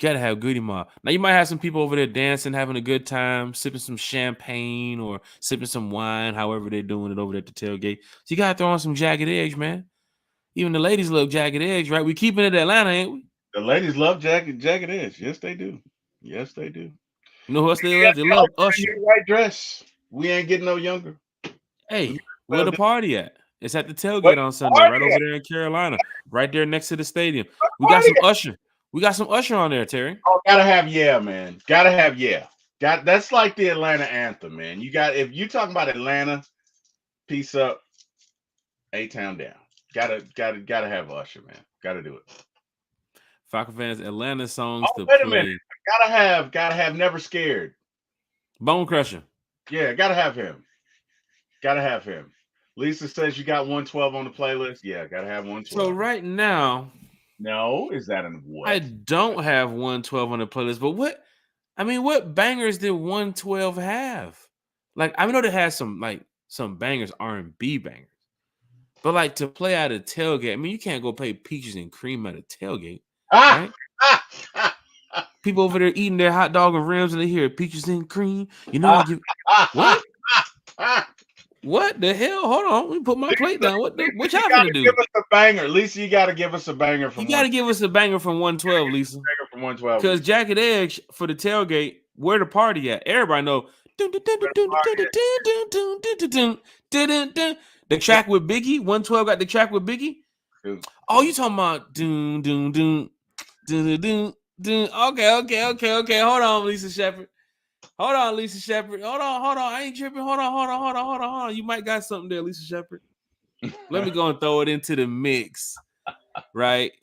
You got to have Goody Mob. Now, you might have some people over there dancing, having a good time, sipping some champagne or sipping some wine, however they're doing it over there at the tailgate. So you got to throw on some Jagged Edge, man. Even the ladies love Jagged Edge, right? We keeping it Atlanta, ain't we? The ladies love Jagged Edge. Yes, they do. Yes, they do. You know who else they love? They love Usher. White dress. We ain't getting no younger. Hey, where the party at? It's at the tailgate on Sunday, right over there in Carolina, right there next to the stadium. We got some Usher. We got some Usher on there, Terry. Oh, gotta have yeah, man. Gotta have yeah. That's like the Atlanta anthem, man. You got if you talking about Atlanta, peace up, A-Town down. Gotta have Usher, man. Gotta do it. Falcon fans, Atlanta songs to wait play. A minute. Gotta have Never Scared. Bone Crusher. Yeah, gotta have him. Gotta have him. Lisa says you got 112 on the playlist. Yeah, gotta have 112. So right now, no, is that in what? I don't have 112 on the playlist, but what bangers did 112 have? Like, I know they had some bangers, R&B bangers. But like to play at a tailgate, I mean, you can't go play Peaches and Cream at a tailgate. Right? People over there eating their hot dog and rims and they hear Peaches and Cream. You know, what? What the hell? Hold on. Let me put my plate down. What y'all gonna do? Give us a banger. Lisa, you got to give us a banger from You got to give us a banger from 112, Lisa. Banger from 112. Because Jagged Edge for the tailgate, where the party at? Everybody know. The track with Biggie. 112 got the track with Biggie. Oh, you talking about doom doom doom doom doom doom. Okay. Hold on, Lisa Shepard. Hold on, Lisa Shepherd. Hold on. I ain't tripping. Hold on. You might got something there, Lisa Shepherd. Let me go and throw it into the mix, right?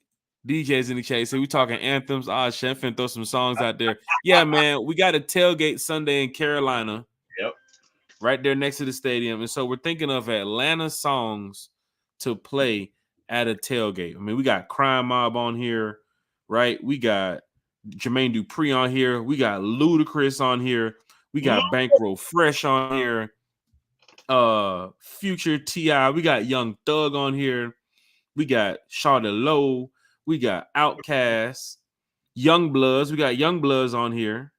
DJs in the chat. So we talking anthems. Chef and throw some songs out there. Yeah, man. We got a tailgate Sunday in Carolina. Yep. Right there next to the stadium. And so we're thinking of Atlanta songs to play at a tailgate. I mean, we got Crime Mob on here, right? We got Jermaine Dupri on here. We got Ludacris on here. We got Bankroll Fresh on here. Future T.I. We got Young Thug on here. We got Shawty Low. We got Outkast. Young Bloods. We got Young Bloods on here.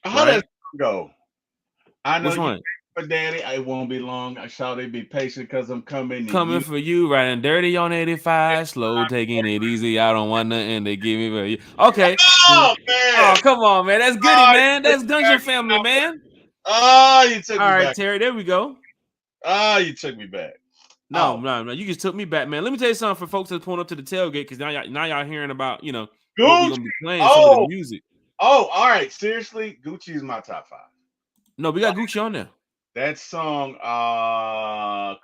How does it go? I know. Which one? But Daddy, it won't be long. I shall they be patient because I'm coming. Coming for you, riding dirty on 85, slow, taking it easy. I don't want nothing to give me for you. Okay. Oh man! Oh, come on, man. That's goody, man. That's Gungeon Family, man. Oh, you took me back. All right, Terry. There we go. Oh, you took me back. No. You just took me back, man. Let me tell you something for folks that's pulling up to the tailgate because now y'all hearing about what we're gonna be playing some of the music. Oh, all right. Seriously, Gucci is my top 5. No, we got Gucci on there. That song,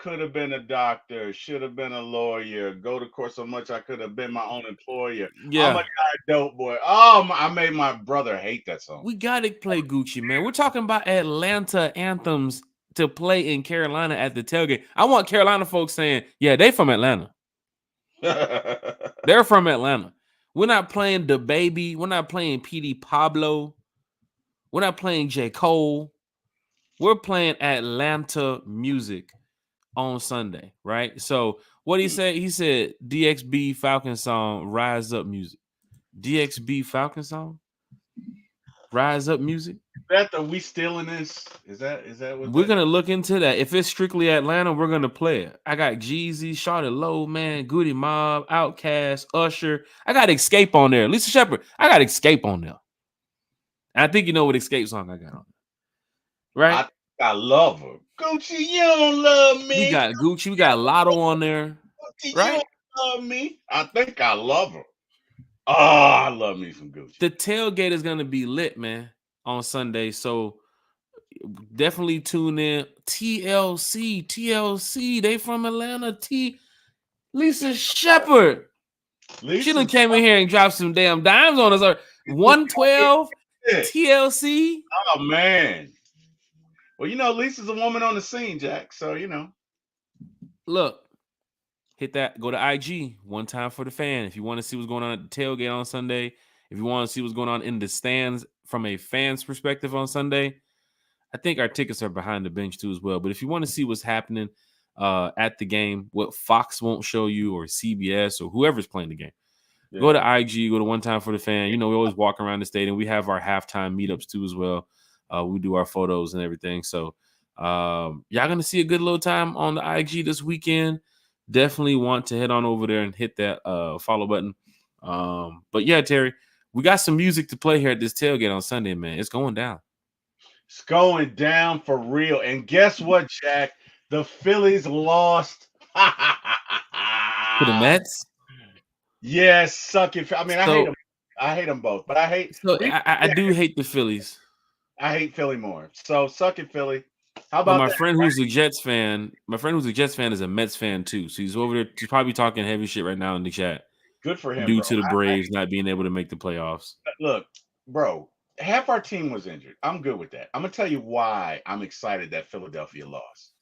could have been a doctor, should have been a lawyer, go to court so much I could have been my own employer. Yeah. I'm a guy, dope boy. Oh, I made my brother hate that song. We got to play Gucci, man. We're talking about Atlanta anthems to play in Carolina at the tailgate. I want Carolina folks saying, yeah, they from Atlanta. They're from Atlanta. We're not playing DaBaby. We're not playing PD Pablo. We're not playing J. Cole. We're playing Atlanta music on Sunday, right? So what did he say? He said DXB Falcon song, Rise Up music. DXB Falcon song? Rise Up music? Is that the we still in this? Is that what we're gonna look into that? If it's strictly Atlanta, we're gonna play it. I got Jeezy, Shawty Low, man, Goody Mob, Outkast, Usher. I got Escape on there. Lisa Shepherd, I got Escape on there. And I think you know what Escape song I got on there. Right? I love her. Gucci, you don't love me. We got Gucci. We got Lotto on there. Gucci, right? You don't love me. I think I love her. Oh, I love me some Gucci. The tailgate is gonna be lit, man, on Sunday. So definitely tune in. TLC. They from Atlanta. Lisa Shepherd. She done came in here and dropped some damn dimes on us. 112 TLC. Oh man. Well, Lisa's a woman on the scene, Jack. So, Look, hit that. Go to IG, One Time for the Fan. If you want to see what's going on at the tailgate on Sunday, if you want to see what's going on in the stands from a fan's perspective on Sunday, I think our tickets are behind the bench too as well. But if you want to see what's happening at the game, what Fox won't show you or CBS or whoever's playing the game, go to IG, go to One Time for the Fan. We always walk around the stadium. We have our halftime meetups too as well. We do our photos and everything. So y'all going to see a good little time on the IG this weekend. Definitely want to head on over there and hit that follow button. But yeah, Terry, we got some music to play here at this tailgate on Sunday, man. It's going down. It's going down for real. And guess what, Jack? The Phillies lost. To the Mets? Yes, suck it. I mean, I hate them. I hate them both, but I hate. So I do hate the Phillies. I hate Philly more. So suck it, Philly. How about my friend who's a Jets fan? My friend who's a Jets fan is a Mets fan too. So he's over there. He's probably talking heavy shit right now in the chat. Good for him. Due to the Braves not being able to make the playoffs. Look, bro, half our team was injured. I'm good with that. I'm gonna tell you why I'm excited that Philadelphia lost.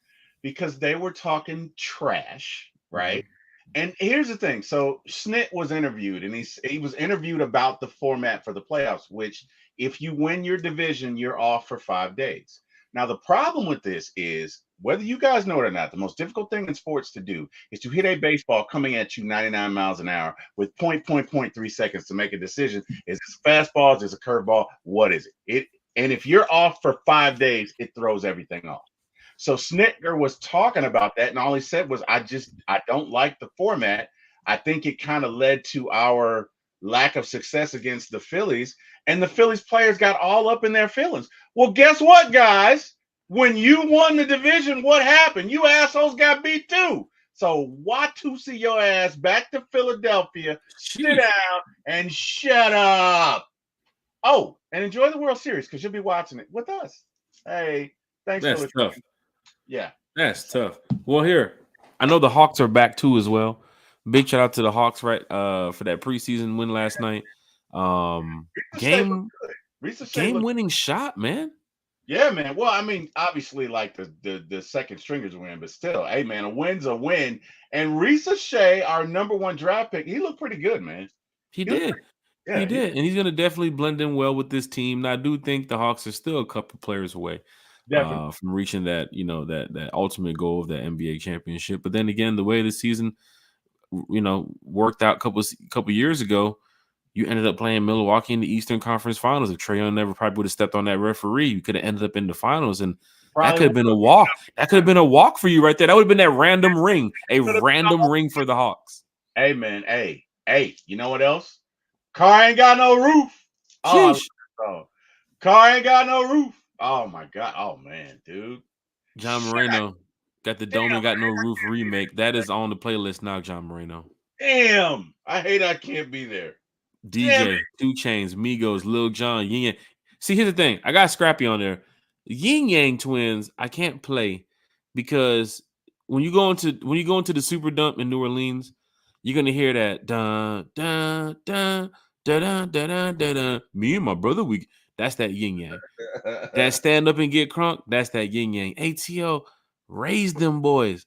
Because they were talking trash, right? Mm-hmm. And here's the thing. So Snit was interviewed, and he was interviewed about the format for the playoffs, which if you win your division, you're off for 5 days. Now, the problem with this is, whether you guys know it or not, the most difficult thing in sports to do is to hit a baseball coming at you 99 miles an hour with 0.3 seconds to make a decision. Is it a fastball? Is it a curveball? What is it? And if you're off for 5 days, it throws everything off. So Snitker was talking about that, and all he said was, I don't like the format. I think it kind of led to our lack of success against the Phillies, and the Phillies players got all up in their feelings. Well, guess what, guys? When you won the division, what happened? You assholes got beat too. So Watusi your ass back to Philadelphia, sit down, and shut up. Oh, and enjoy the World Series because you'll be watching it with us. Hey, thanks for That's tough. Yeah. That's tough. Well, here, I know the Hawks are back too as well. Big shout out to the Hawks, right? For that preseason win last night. Game winning shot, man. Yeah, man. Well, I mean, obviously, like the second stringers win, but still, hey, man, a win's a win. And Risa Shea, our number 1 draft pick, he looked pretty good, man. He did. He did. And he's going to definitely blend in well with this team. Now, I do think the Hawks are still a couple players away from reaching that, that ultimate goal of that NBA championship. But then again, the way the season, worked out a couple years ago, you ended up playing Milwaukee in the Eastern Conference Finals. If Trae Young never probably would have stepped on that referee, you could have ended up in the finals. And that could have been a walk. That could have been a walk for you right there. That would have been that random ring, a random ring for the Hawks. Hey, man. Hey, you know what else? Car ain't got no roof. Oh, car ain't got no roof. Oh my God. Oh man, dude. John Moreno got the Dome and Got No Roof remake. That is on the playlist now, John Moreno. Damn. I hate I can't be there. DJ, 2 Chainz, Migos, Lil Jon, Yin Yang. See, here's the thing. I got Scrappy on there. Yin Yang Twins, I can't play because when you go into the Super Dump in New Orleans, you're gonna hear that dun dun dun dun dun dun dun dun. Me and my brother, that's that yin yang. That stand up and get crunk, that's that yin yang. ATO raised them boys.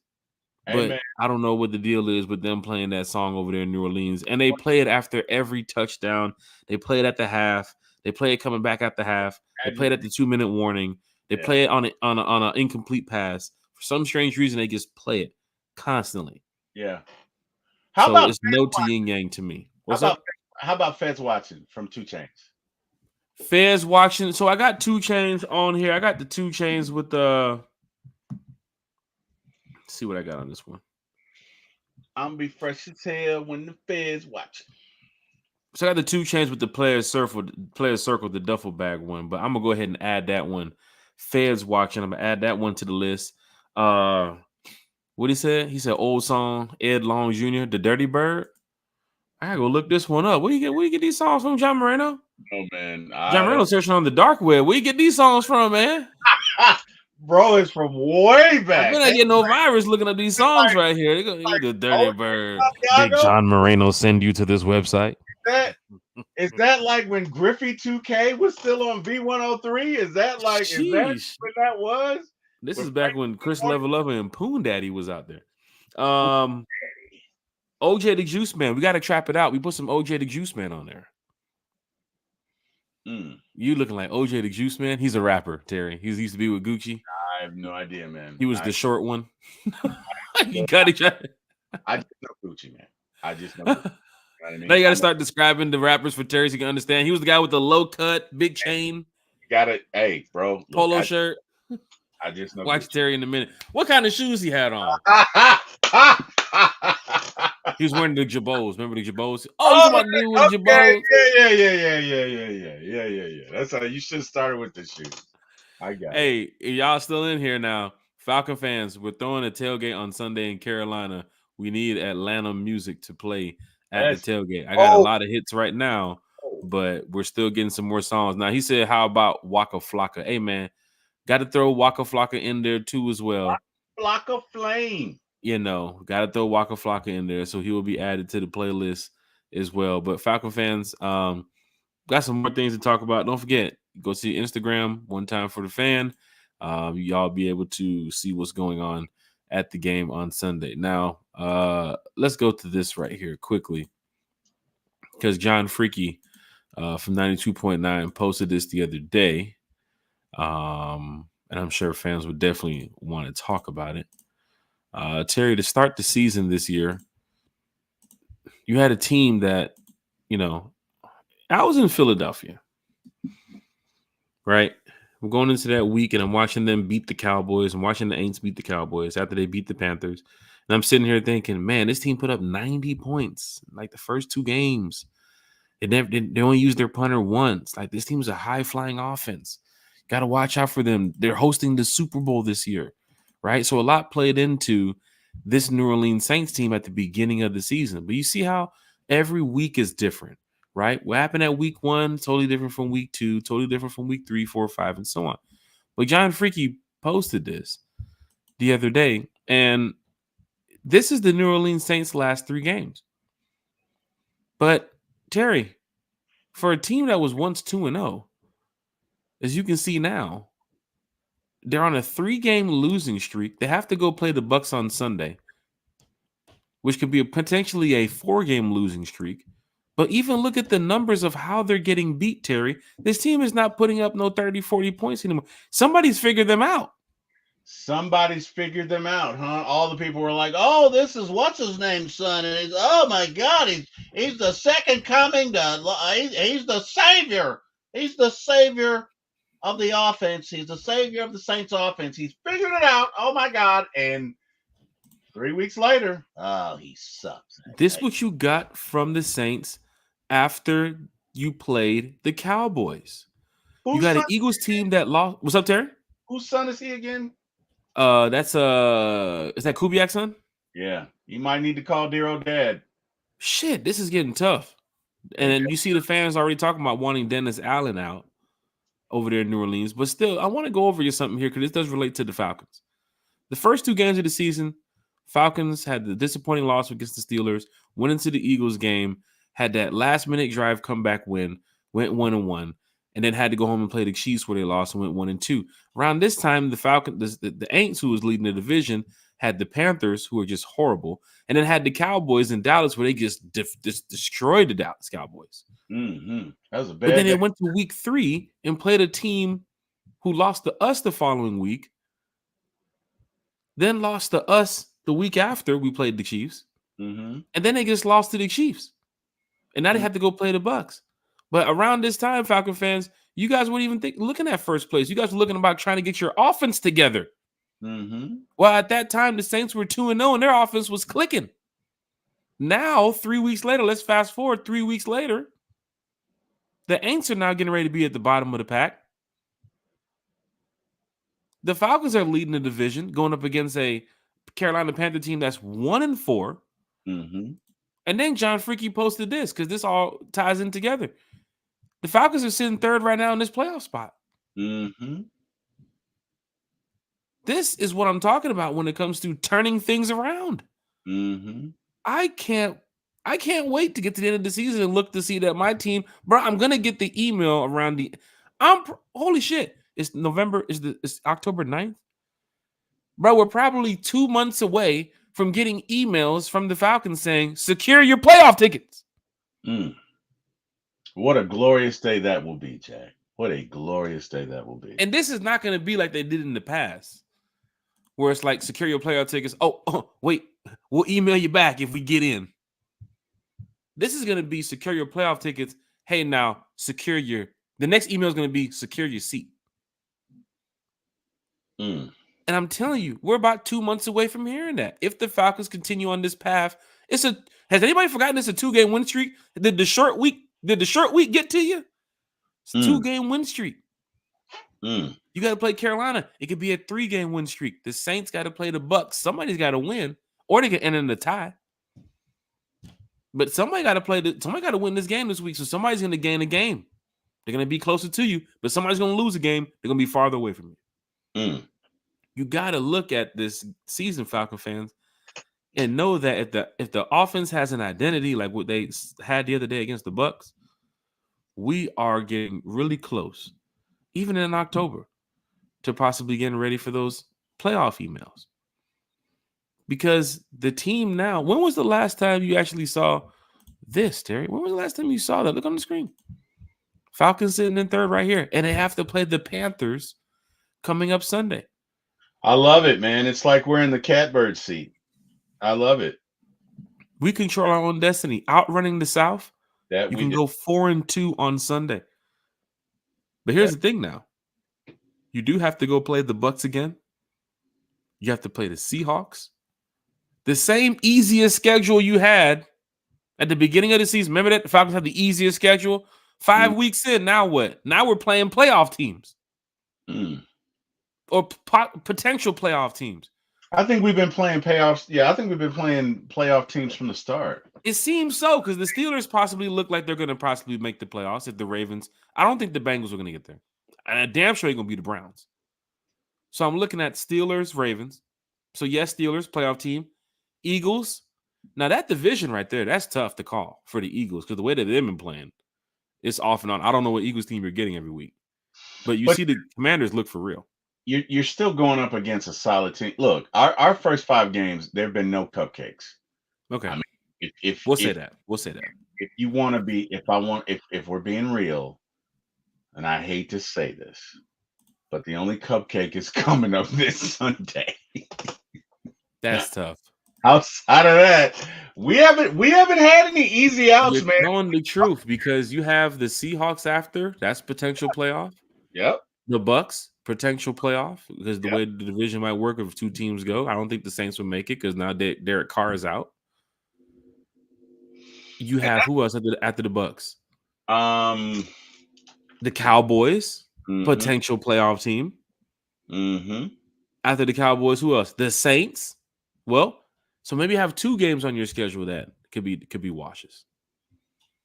But I don't know what the deal is with them playing that song over there in New Orleans. And they play it after every touchdown. They play it at the half. They play it coming back at the half. They play it at the 2-minute warning. They play it on an incomplete pass. For some strange reason, they just play it constantly. Yeah. It's no to yin yang to me. What's up? How about Feds Watching from 2 Chainz? Feds Watching. So I got 2 Chainz on here. I got the 2 Chainz with the. Let's see what I got on this one. I'm be fresh as hell when the Feds watching. So I got the 2 Chainz with the Players Circle, the duffel bag one. But I'm gonna go ahead and add that one. Feds Watching. I'm gonna add that one to the list. What he said? He said old song, Ed Long Jr., The Dirty Bird. I gotta go look this one up. Where you get these songs from, John Moreno? Oh man, John Moreno searching on the dark web. Where you get these songs from, man? Bro, it's from way back. I've been not getting no virus looking up these songs right here. They go, The Dirty Bird. Did John Moreno send you to this website? Is that like when Griffey 2K was still on V103? Is that when that was? This is back when Chris Level Up and Poon Daddy was out there. OJ the Juice Man. We got to trap it out. We put some OJ the Juice Man on there. You looking like OJ the Juice Man? He's a rapper, Terry. He used to be with Gucci. I have no idea, man. He was the short one. You got it. I just know Gucci, man. I just know Gucci. You know what I mean? Now you got to start describing the rappers for Terry so you can understand. He was the guy with the low cut, big chain. You got it. Hey, bro. Polo shirt. I just know. Watch Gucci. Terry in a minute. What kind of shoes he had on? He was wearing the Jabos. Remember the Jabos? Oh, you want to do with Jabos? Yeah. That's how you should have started with the shoes. I got it. Hey, y'all still in here now. Falcon fans, we're throwing a tailgate on Sunday in Carolina. We need Atlanta music to play at the tailgate. I got a lot of hits right now, but we're still getting some more songs. Now, he said, how about Waka Flocka? Hey, man, got to throw Waka Flocka in there too as well. Flocka Flame. Got to throw Waka Flocka in there, so he will be added to the playlist as well. But Falcon fans, got some more things to talk about. Don't forget, go see Instagram, One Time for the Fan. Y'all be able to see what's going on at the game on Sunday. Now, let's go to this right here quickly, because John Freaky from 92.9 posted this the other day, and I'm sure fans would definitely want to talk about it. Terry, to start the season this year, you had a team that, I was in Philadelphia, right? I'm going into that week and I'm watching them beat the Cowboys. I'm watching the Aints beat the Cowboys after they beat the Panthers. And I'm sitting here thinking, man, this team put up 90 points like the first 2 games. They only used their punter once. Like, this team's a high-flying offense. Got to watch out for them. They're hosting the Super Bowl this year, right? So a lot played into this New Orleans Saints team at the beginning of the season. But you see how every week is different, right? What happened at week 1, totally different from week 2, totally different from week 3, 4, 5, and so on. But John Freaky posted this the other day, and this is the New Orleans Saints' last 3 games. But Terry, for a team that was once 2-0, as you can see now, they're on a 3-game losing streak. They have to go play the Bucs on Sunday, which could be potentially a 4-game losing streak. But even look at the numbers of how they're getting beat, Terry. This team is not putting up no 30, 40 points anymore. Somebody's figured them out. Somebody's figured them out, huh? All the people were like, "Oh, this is what's his name's son," and he's, "Oh my God, he's the second coming. He's the savior. He's the savior of the offense. He's the savior of the Saints offense. He's figured it out. Oh my God!" And 3 weeks later, oh, he sucks. This what you got from the Saints after you played the Cowboys. You got an Eagles team that lost. What's up, Terry? Whose son is he again? That's is that Kubiak's son? Yeah, you might need to call dear old dad. Shit, this is getting tough. And then you see the fans already talking about wanting Dennis Allen out over there in New Orleans. But still, I want to go over you something here because this does relate to the Falcons. The first 2 games of the season, Falcons had the disappointing loss against the Steelers, went into the Eagles game, had that last-minute drive comeback win, went 1-1, and then had to go home and play the Chiefs where they lost and went 1-2. Around this time, the Falcons, the Aints, who was leading the division, had the Panthers, who were just horrible, and then had the Cowboys in Dallas, where they just destroyed the Dallas Cowboys. Mm-hmm. That was a bad. But then they went to week 3 and played a team who lost to us the following week, then lost to us the week after we played the Chiefs, and then they just lost to the Chiefs, and now they have to go play the Bucs. But around this time, Falcon fans, you guys weren't even looking at first place. You guys were looking about trying to get your offense together. Well, at that time, the Saints were 2-0, and their offense was clicking. Now, 3 weeks later, let's fast forward 3 weeks later, the Aints are now getting ready to be at the bottom of the pack. The Falcons are leading the division, going up against a Carolina Panther team that's 1-4. And then John Freaky posted this because this all ties in together. The Falcons are sitting 3rd right now in this playoff spot. This is what I'm talking about when it comes to turning things around. I can't wait to get to the end of the season and look to see that my team, bro. I'm gonna get the email around the. Holy shit! It's November. It's October 9th. Bro, we're probably 2 months away from getting emails from the Falcons saying, secure your playoff tickets. What a glorious day that will be, Jack. What a glorious day that will be. And this is not going to be like they did in the past, where it's like, secure your playoff tickets. Oh, wait, we'll email you back if we get in. This is going to be secure your playoff tickets. Hey, now, the next email is going to be secure your seat. And I'm telling you, we're about 2 months away from hearing that. If the Falcons continue on this path, has anybody forgotten it's a 2-game win streak? Did the short week get to you? It's a 2-game win streak. You got to play Carolina. It could be a 3-game win streak. The Saints got to play the Bucs. Somebody's got to win, or they could end in a tie. But somebody got to win this game this week. So somebody's going to gain a game. They're going to be closer to you, but somebody's going to lose a game. They're going to be farther away from you. You got to look at this season, Falcon fans, and know that if the offense has an identity like what they had the other day against the Bucs, we are getting really close, even in October, to possibly getting ready for those playoff emails. Because the team now, when was the last time you actually saw this, Terry? When was the last time you saw that? Look on the screen. Falcons sitting in 3rd right here, and they have to play the Panthers coming up Sunday. I love it, man. It's like we're in the catbird seat. I love it. We control our own destiny. Outrunning the South, you can go 4-2 on Sunday. But here's the thing now. You do have to go play the Bucs again. You have to play the Seahawks. The same easiest schedule you had at the beginning of the season. Remember that? The Falcons had the easiest schedule. 5 weeks in, now what? Now we're playing playoff teams. Or potential playoff teams. I think we've been playing playoffs. Yeah, I think we've been playing playoff teams from the start. It seems so because the Steelers possibly look like they're going to possibly make the playoffs. If the Ravens, I don't think the Bengals are going to get there. And damn sure ain't going to be the Browns. So I'm looking at Steelers, Ravens. So yes, Steelers, playoff team. Eagles. Now that division right there, that's tough to call for the Eagles because the way that they've been playing, it's off and on. I don't know what Eagles team you're getting every week. But you see the Commanders look for real. You're still going up against a solid team. Look, our first 5 games, there have been no cupcakes. Okay. I mean, if we'll say that. We'll say that. If you want to be, if we're being real, and I hate to say this, but the only cupcake is coming up this Sunday. That's tough. Outside of that, we haven't had any easy outs, You're man. telling the truth because you have the Seahawks after. That's potential playoff. Yep. The Bucks, potential playoff because the way the division might work if 2 teams go. I don't think the Saints will make it because now Derek Carr is out. You have who else after the Bucks? The Cowboys, potential playoff team. After the Cowboys, who else? The Saints. Well, so maybe have 2 games on your schedule that could be washes.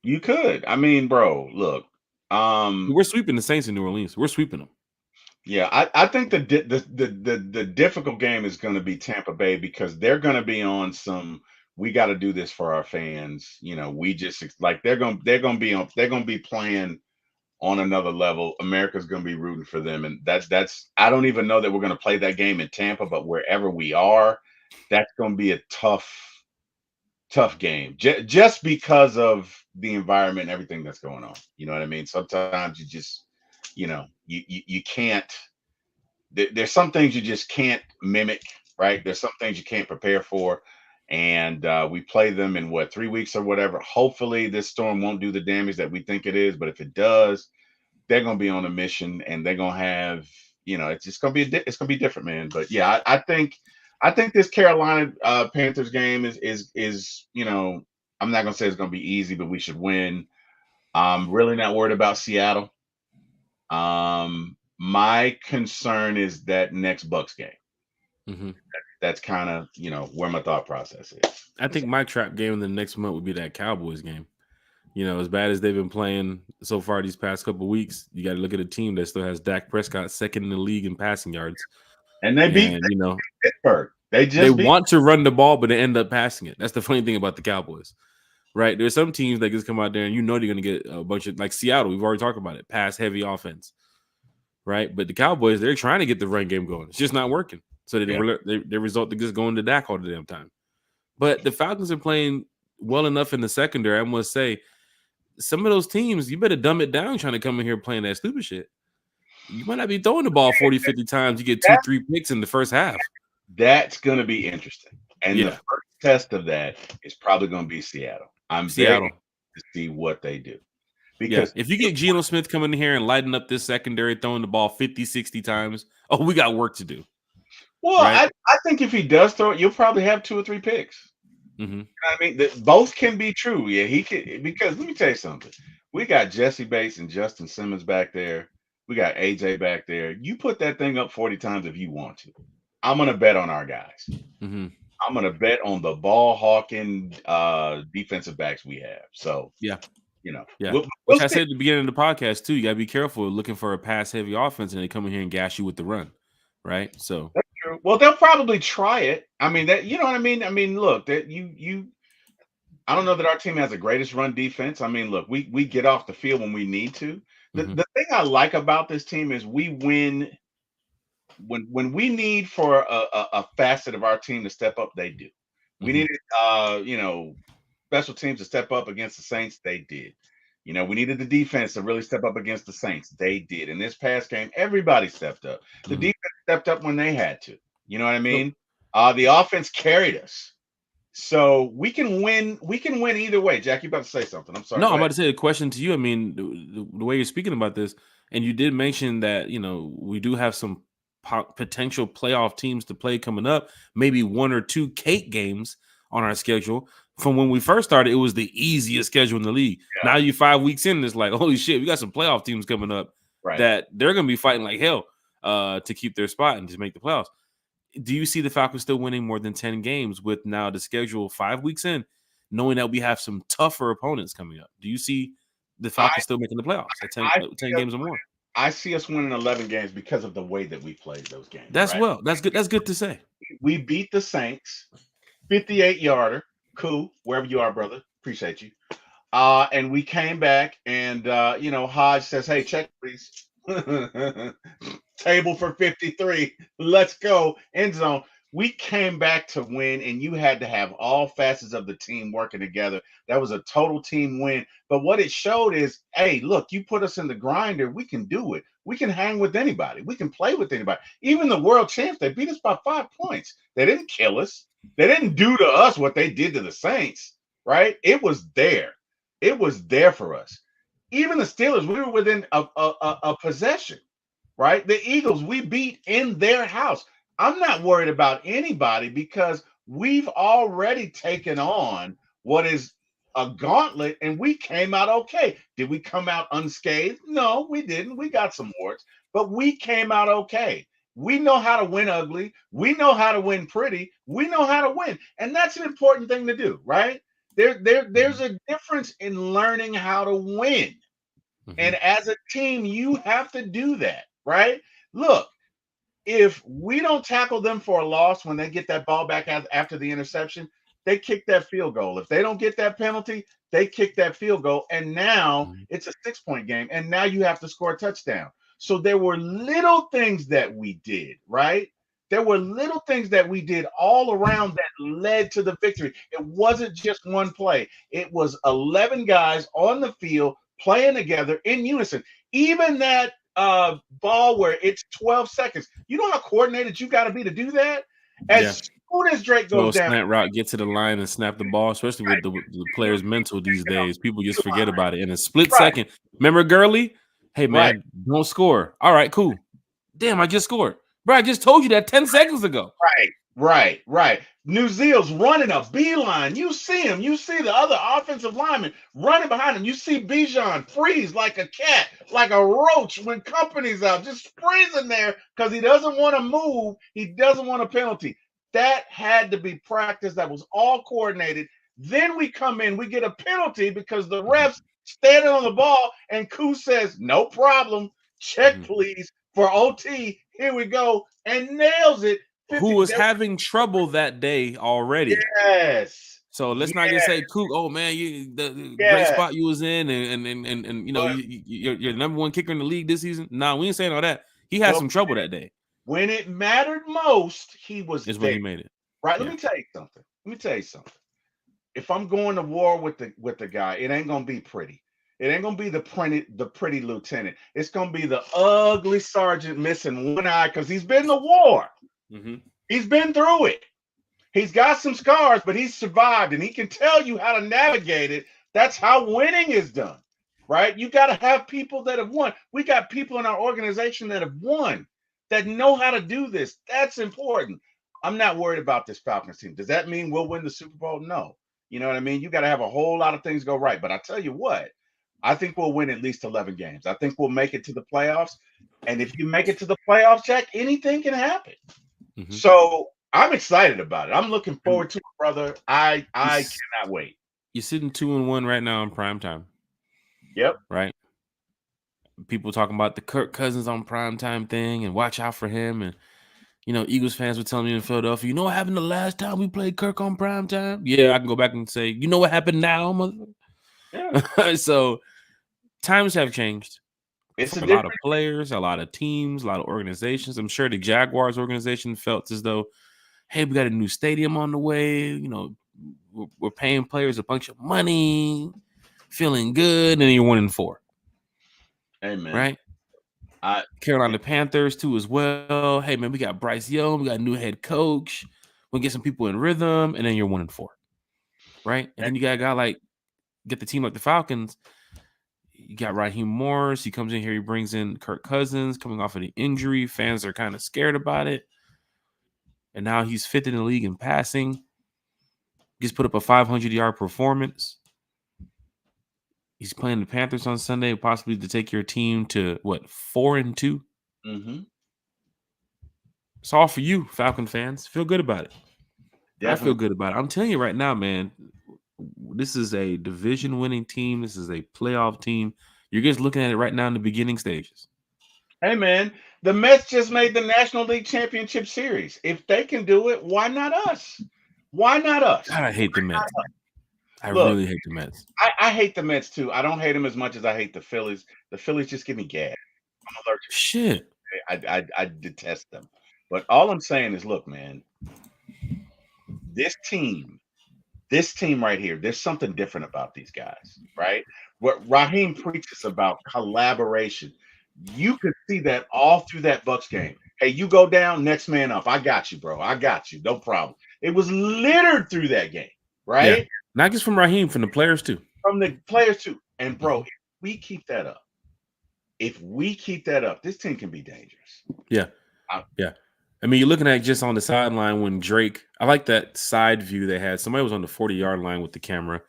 You could. I mean, bro, look. We're sweeping the Saints in New Orleans. We're sweeping them. Yeah, I think the difficult game is going to be Tampa Bay because they're going to be on some. We got to do this for our fans. You know, we just like they're going to be playing on another level. America's going to be rooting for them, and that's. I don't even know that we're going to play that game in Tampa, but wherever we are, that's going to be a tough game. Just because of the environment and everything that's going on. You know what I mean? Sometimes you just, you know, you can't. There's some things you just can't mimic, right? There's some things you can't prepare for. And we play them in 3 weeks or whatever. Hopefully this storm won't do the damage that we think it is, but if it does, they're going to be on a mission and they're going to have, you know, it's just going to be it's going to be different, man. But yeah, I think this Carolina Panthers game is you know, I'm not going to say it's going to be easy, but we should win. I'm really not worried about Seattle. My concern is that next Bucks game. That's kind of, you know, where my thought process is. I think my trap game in the next month would be that Cowboys game. You know, as bad as they've been playing so far these past couple of weeks, you got to look at a team that still has Dak Prescott second in the league in passing yards. And they beat Pittsburgh. They want to run the ball, but they end up passing it. That's the funny thing about the Cowboys, right? There's some teams that just come out there and you know they're going to get a bunch of, like Seattle, we've already talked about it, pass-heavy offense, right? But the Cowboys, they're trying to get the run game going. It's just not working. So they result to just going to Dak all the damn time. But the Falcons are playing well enough in the secondary. I must say, some of those teams, you better dumb it down trying to come in here playing that stupid shit. You might not be throwing the ball 40, 50 times. You get 2-3 picks in the first half. That's going to be interesting. And the first test of that is probably going to be Seattle. I'm Seattle to see what they do. Because if you get Geno Smith coming in here and lighting up this secondary, throwing the ball 50, 60 times, we got work to do. Well, right? I think if he does throw it, you'll probably have 2 or 3 picks. You know what I mean, both can be true. Yeah, he can, because let me tell you something. We got Jesse Bates and Justin Simmons back there. We got AJ back there. You put that thing up 40 times if you want to. I'm gonna bet on our guys. I'm gonna bet on the ball hawking defensive backs we have. So you know, which I said at the beginning of the podcast too. You gotta be careful looking for a pass heavy offense and they come in here and gash you with the run, right? So that's true. Well, they'll probably try it. I mean, that, you know what I mean. I mean, look, that I don't know that our team has the greatest run defense. I mean, look, we get off the field when we need to. The thing I like about this team is we win when we need for a facet of our team to step up. They do. We needed, you know, special teams to step up against the Saints. They did. You know, we needed the defense to really step up against the Saints. They did. In this past game, everybody stepped up. The defense stepped up when they had to. You know what I mean? The offense carried us. So we can win. We can win either way. Jack, you about to say something? I'm sorry. No, I'm about to say a question to you. I mean, the way you're speaking about this, and you did mention that, you know, we do have some potential playoff teams to play coming up. Maybe 1 or 2 cake games on our schedule. From when we first started, it was the easiest schedule in the league. Yeah. Now you're 5 weeks in, it's like, holy shit, we got some playoff teams coming up that they're going to be fighting like hell to keep their spot and to make the playoffs. do you see the Falcons still winning more than 10 games with now the schedule 5 weeks in, knowing that we have some tougher opponents coming up? Do you see the Falcons still making the playoffs at 10 games or more? I see us winning 11 games because of the way that we played those games. That's right? That's good. That's good to say. We beat the Saints, 58-yarder. Cool, wherever you are, brother. Appreciate you. And we came back, and Hodge says, "Hey, check, please. Table for 53. Let's go. End zone." We came back to win, and you had to have all facets of the team working together. That was a total team win. But what it showed is, hey, look, you put us in the grinder, we can do it. We can hang with anybody. We can play with anybody. Even the world champs, they beat us by 5 points. They didn't kill us. They didn't do to us what they did to the Saints, right? It was there. It was there for us. Even the Steelers, we were within a possession, right? The Eagles, we beat in their house. I'm not worried about anybody because we've already taken on what is a gauntlet, and we came out okay. Did we come out unscathed? No, we didn't. We got some warts, but we came out okay. We know how to win ugly. We know how to win pretty. We know how to win. And that's an important thing to do, right? There's a difference in learning how to win. Mm-hmm. And as a team, you have to do that, right? Look, if we don't tackle them for a loss when they get that ball back after the interception, they kick that field goal. If they don't get that penalty, they kick that field goal. And now it's a 6-point game. And now you have to score a touchdown. So there were little things that we did, right? There were little things that we did all around that led to the victory. It wasn't just one play. It was 11 guys on the field playing together in unison. Even that ball where it's 12 seconds. You know how coordinated you got to be to do that? As soon as Drake goes down. Slant route, get to the line and snap the ball, especially with the players' mental these days. People just forget about it in a split second. Remember Gurley? Hey, man, don't score. All right, cool. Damn, I just scored. Bro, I just told you that 10 seconds ago. Right. New Zealand's running a beeline. You see him. You see the other offensive lineman running behind him. You see Bijan freeze like a cat, like a roach when company's out, just freezing there because he doesn't want to move. He doesn't want a penalty. That had to be practiced. That was all coordinated. Then we come in, we get a penalty because the refs standing on the ball, and Koo says, "No problem. Check, please, for OT. Here we go," and nails it. Who was having trouble that day already. Yes. So let's not just say, "Cook, oh man, the great spot you was in, and you know you're the number one kicker in the league this season." Nah, we ain't saying all that. He had some trouble that day. When it mattered most, he was there. When he made it. Right. Let me tell you something. If I'm going to war with the guy, it ain't gonna be pretty. It ain't gonna be the pretty lieutenant. It's gonna be the ugly sergeant missing one eye because he's been to war. Mm-hmm. He's been through it. He's got some scars, but he's survived, and he can tell you how to navigate it. That's how winning is done, right? You got to have people that have won. We got people in our organization that have won, that know how to do this. That's important. I'm not worried about this Falcons team. Does that mean we'll win the Super Bowl? No. You know what I mean? You got to have a whole lot of things go right. But I tell you what, I think we'll win at least 11 games. I think we'll make it to the playoffs. And if you make it to the playoffs, Jack, anything can happen. Mm-hmm. So I'm excited about it. I'm looking forward to it, brother. I cannot wait. You're sitting 2-1 right now in prime time. Yep. Right. People talking about the Kirk Cousins on prime time thing and watch out for him. And, you know, Eagles fans were telling me in Philadelphia, you know what happened the last time we played Kirk on prime time? Yeah, I can go back and say, you know what happened now, motherfucker? Yeah. So times have changed. It's a lot of players, a lot of teams, a lot of organizations. I'm sure the Jaguars organization felt as though, hey, we got a new stadium on the way. You know, we're paying players a bunch of money, feeling good, and then you're 1-4. Amen. Right? Carolina Panthers too as well. Hey man, we got Bryce Young, we got a new head coach. We'll get some people in rhythm, and then you're 1-4. Right? And then you got a guy get the team like the Falcons. You got Raheem Morris. He comes in here. He brings in Kirk Cousins coming off of the injury. Fans are kind of scared about it. And now he's 5th in the league in passing. He's put up a 500-yard performance. He's playing the Panthers on Sunday, possibly to take your team to, 4-2? Mm-hmm. It's all for you, Falcon fans. Feel good about it. Definitely. I feel good about it. I'm telling you right now, man, this is a division-winning team. This is a playoff team. You're just looking at it right now in the beginning stages. Hey, man, the Mets just made the National League Championship Series. If they can do it, why not us? Why not us? God, I hate the Mets. I really hate the Mets. I hate the Mets, too. I don't hate them as much as I hate the Phillies. The Phillies just give me gas. I'm allergic. Shit. I detest them. But all I'm saying is, look, man, this team right here, there's something different about these guys, right? What Raheem preaches about collaboration, you could see that all through that Bucks game. Hey, you go down, next man up. I got you, bro. I got you. No problem. It was littered through that game, right? Yeah. Not just from Raheem, from the players too. From the players too. And bro, if we keep that up, this team can be dangerous. Yeah. Yeah. I mean, you're looking at just on the sideline when Drake, I like that side view they had. Somebody was on the 40-yard line with the camera,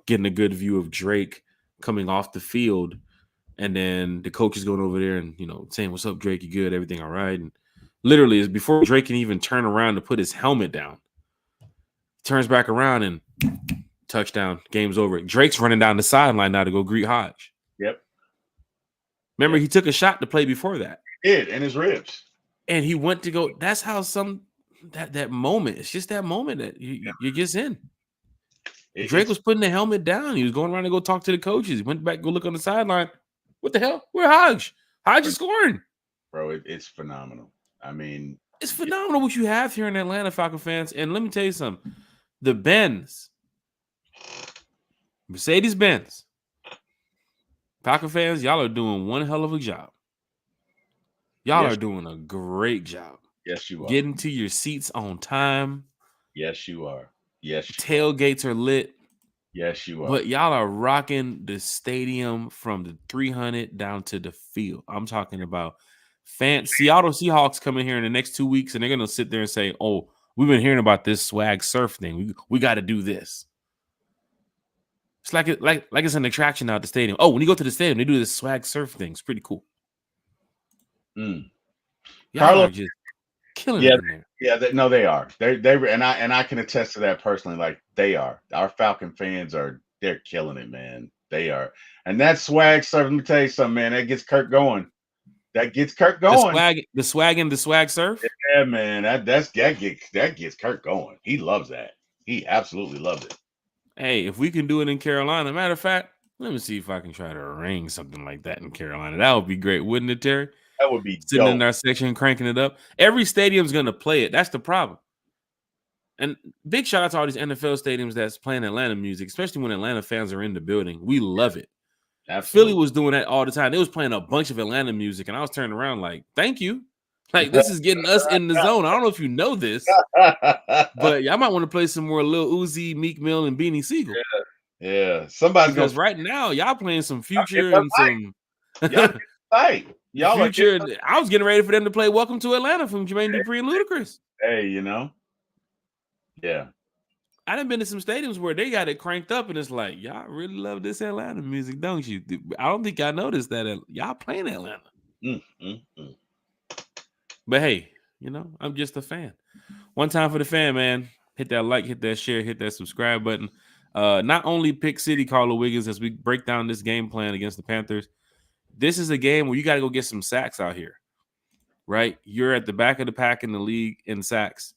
getting a good view of Drake coming off the field. And then the coach is going over there and, saying, "What's up, Drake? You good? Everything all right?" And literally, is before Drake can even turn around to put his helmet down, turns back around and touchdown. Game's over. Drake's running down the sideline now to go greet Hodge. Yep. Remember, he took a shot to play before that. He did, in his ribs. And he went to go. That's how that moment. It's just that moment that you're just in. Drake was putting the helmet down. He was going around to go talk to the coaches. He went back, go look on the sideline. What the hell? Where Hodge? Hodge is scoring. Bro, it's phenomenal. I mean, it's phenomenal what you have here in Atlanta, Falcon fans. And let me tell you something. The Benz, Mercedes-Benz, Falcon fans, y'all are doing one hell of a job. Y'all are doing a great job. Yes, you are. Getting to your seats on time. Yes, you are. Yes. Tailgates are lit. Yes, you are. But y'all are rocking the stadium from the 300 down to the field. I'm talking about Seattle Seahawks coming here in the next 2 weeks, and they're going to sit there and say, "Oh, we've been hearing about this swag surf thing. We got to do this." It's like it's an attraction out at the stadium. Oh, when you go to the stadium, they do this swag surf thing. It's pretty cool. Y'all Carlos, are just killing it in there. Yeah, they are. They and I can attest to that personally. Like, they are. Our Falcon fans they're killing it, man. They are. And that swag surf, let me tell you something, man. That gets Kirk going. The swag and the swag surf. Yeah, man. That gets Kirk going. He loves that. He absolutely loves it. Hey, if we can do it in Carolina, matter of fact, let me see if I can try to arrange something like that in Carolina. That would be great, wouldn't it, Terry? That would be sitting dope. In our section, cranking it up. Every stadium's going to play it. That's the problem. And big shout out to all these NFL stadiums that's playing Atlanta music, especially when Atlanta fans are in the building. We love it. Absolutely. Philly was doing that all the time. They was playing a bunch of Atlanta music, and I was turning around like, "Thank you." Like, this is getting us in the zone. I don't know if you know this, but y'all might want to play some more Lil Uzi, Meek Mill, and Beanie Siegel. Yeah. Because right now y'all playing some Future and some y'all Future. I was getting ready for them to play "Welcome to Atlanta" from Jermaine Dupri and Ludacris. Hey, yeah. I done been to some stadiums where they got it cranked up, and it's like, y'all really love this Atlanta music, don't you? I don't think I noticed that y'all playing Atlanta. But hey, I'm just a fan. One time for the fan, man. Hit that like, hit that share, hit that subscribe button. Not only pick City Carlo Wiggins as we break down this game plan against the Panthers. This is a game where you got to go get some sacks out here, right? You're at the back of the pack in the league in sacks.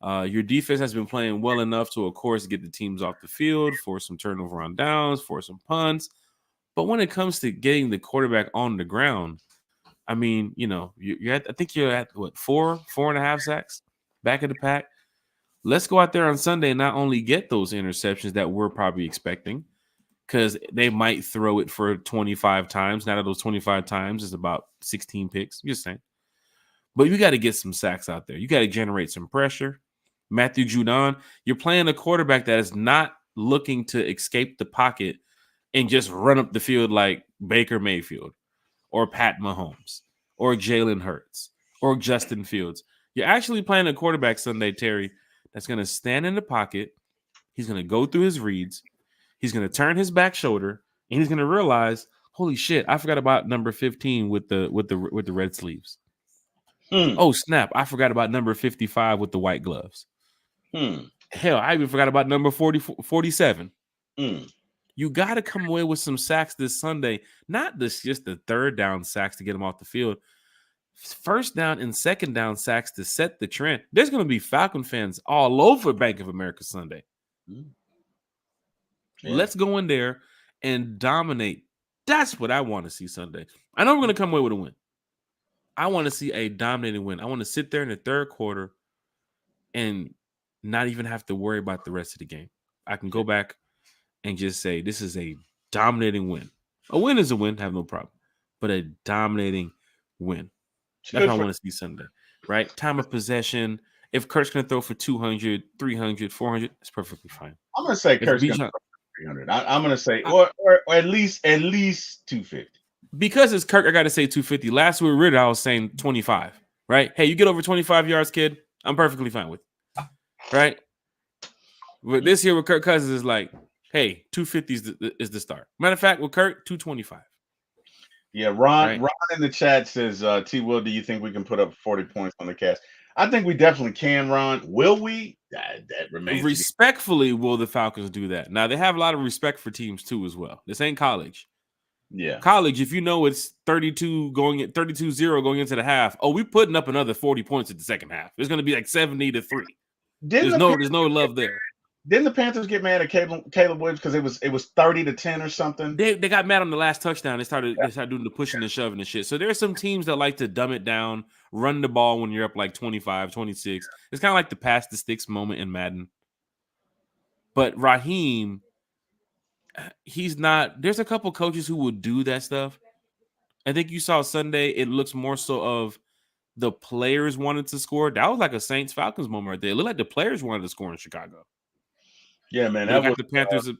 Your defense has been playing well enough to, of course, get the teams off the field, for some turnover on downs, for some punts. But when it comes to getting the quarterback on the ground, I mean, you're at, I think you're at what, 4.5 sacks back of the pack. Let's go out there on Sunday and not only get those interceptions that we're probably expecting, because they might throw it for 25 times. Now that those 25 times is about 16 picks. I'm just saying. But you got to get some sacks out there. You got to generate some pressure. Matthew Judon, you're playing a quarterback that is not looking to escape the pocket and just run up the field like Baker Mayfield or Pat Mahomes or Jalen Hurts or Justin Fields. You're actually playing a quarterback Sunday, Terry, that's going to stand in the pocket. He's going to go through his reads. He's going to turn his back shoulder, and he's going to realize, holy shit, I forgot about number 15 with the red sleeves. Oh, snap. I forgot about number 55 with the white gloves. Hell, I even forgot about number 47. You got to come away with some sacks this Sunday. Not just the third down sacks to get them off the field. First down and second down sacks to set the trend. There's going to be Falcon fans all over Bank of America Sunday. Yeah. Let's go in there and dominate. That's what I want to see Sunday. I know we're going to come away with a win. I want to see a dominating win. I want to sit there in the third quarter and not even have to worry about the rest of the game. I can go back and just say this is a dominating win. A win is a win, have no problem. But a dominating win. That's what I want to see Sunday, right? Time of possession. If Kirk's going to throw for 200, 300, 400, it's perfectly fine. I'm going to say Kirk's going to throw for 300. I'm going to say, or at least 250. Because it's Kirk, I got to say 250. Last week, Ritter, I was saying 25, right? Hey, you get over 25 yards, kid, I'm perfectly fine with it, right? But this year with Kirk Cousins is like, hey, 250 is the start. Matter of fact, with Kirk, 225. Yeah, Ron in the chat says, T. Will, do you think we can put up 40 points on the cast? I think we definitely can, Ron. Will we? That remains. Respectfully, will the Falcons do that? Now, they have a lot of respect for teams, too, as well. This ain't college. Yeah. College, if you know it's 32-0 going into the half, we putting up another 40 points at the second half. It's going to be like 70-3. There's no love there. Didn't the Panthers get mad at Caleb Williams because it was 30-10 or something? They got mad on the last touchdown. They started doing the pushing and shoving and shit. So there are some teams that like to dumb it down, run the ball when you're up like 25, 26. It's kind of like the pass the sticks moment in Madden. But Raheem, he's not. There's a couple coaches who will do that stuff. I think you saw Sunday. It looks more so of the players wanted to score. That was like a Saints Falcons moment right there. It looked like the players wanted to score in Chicago. Yeah, man. That was the Panthers. I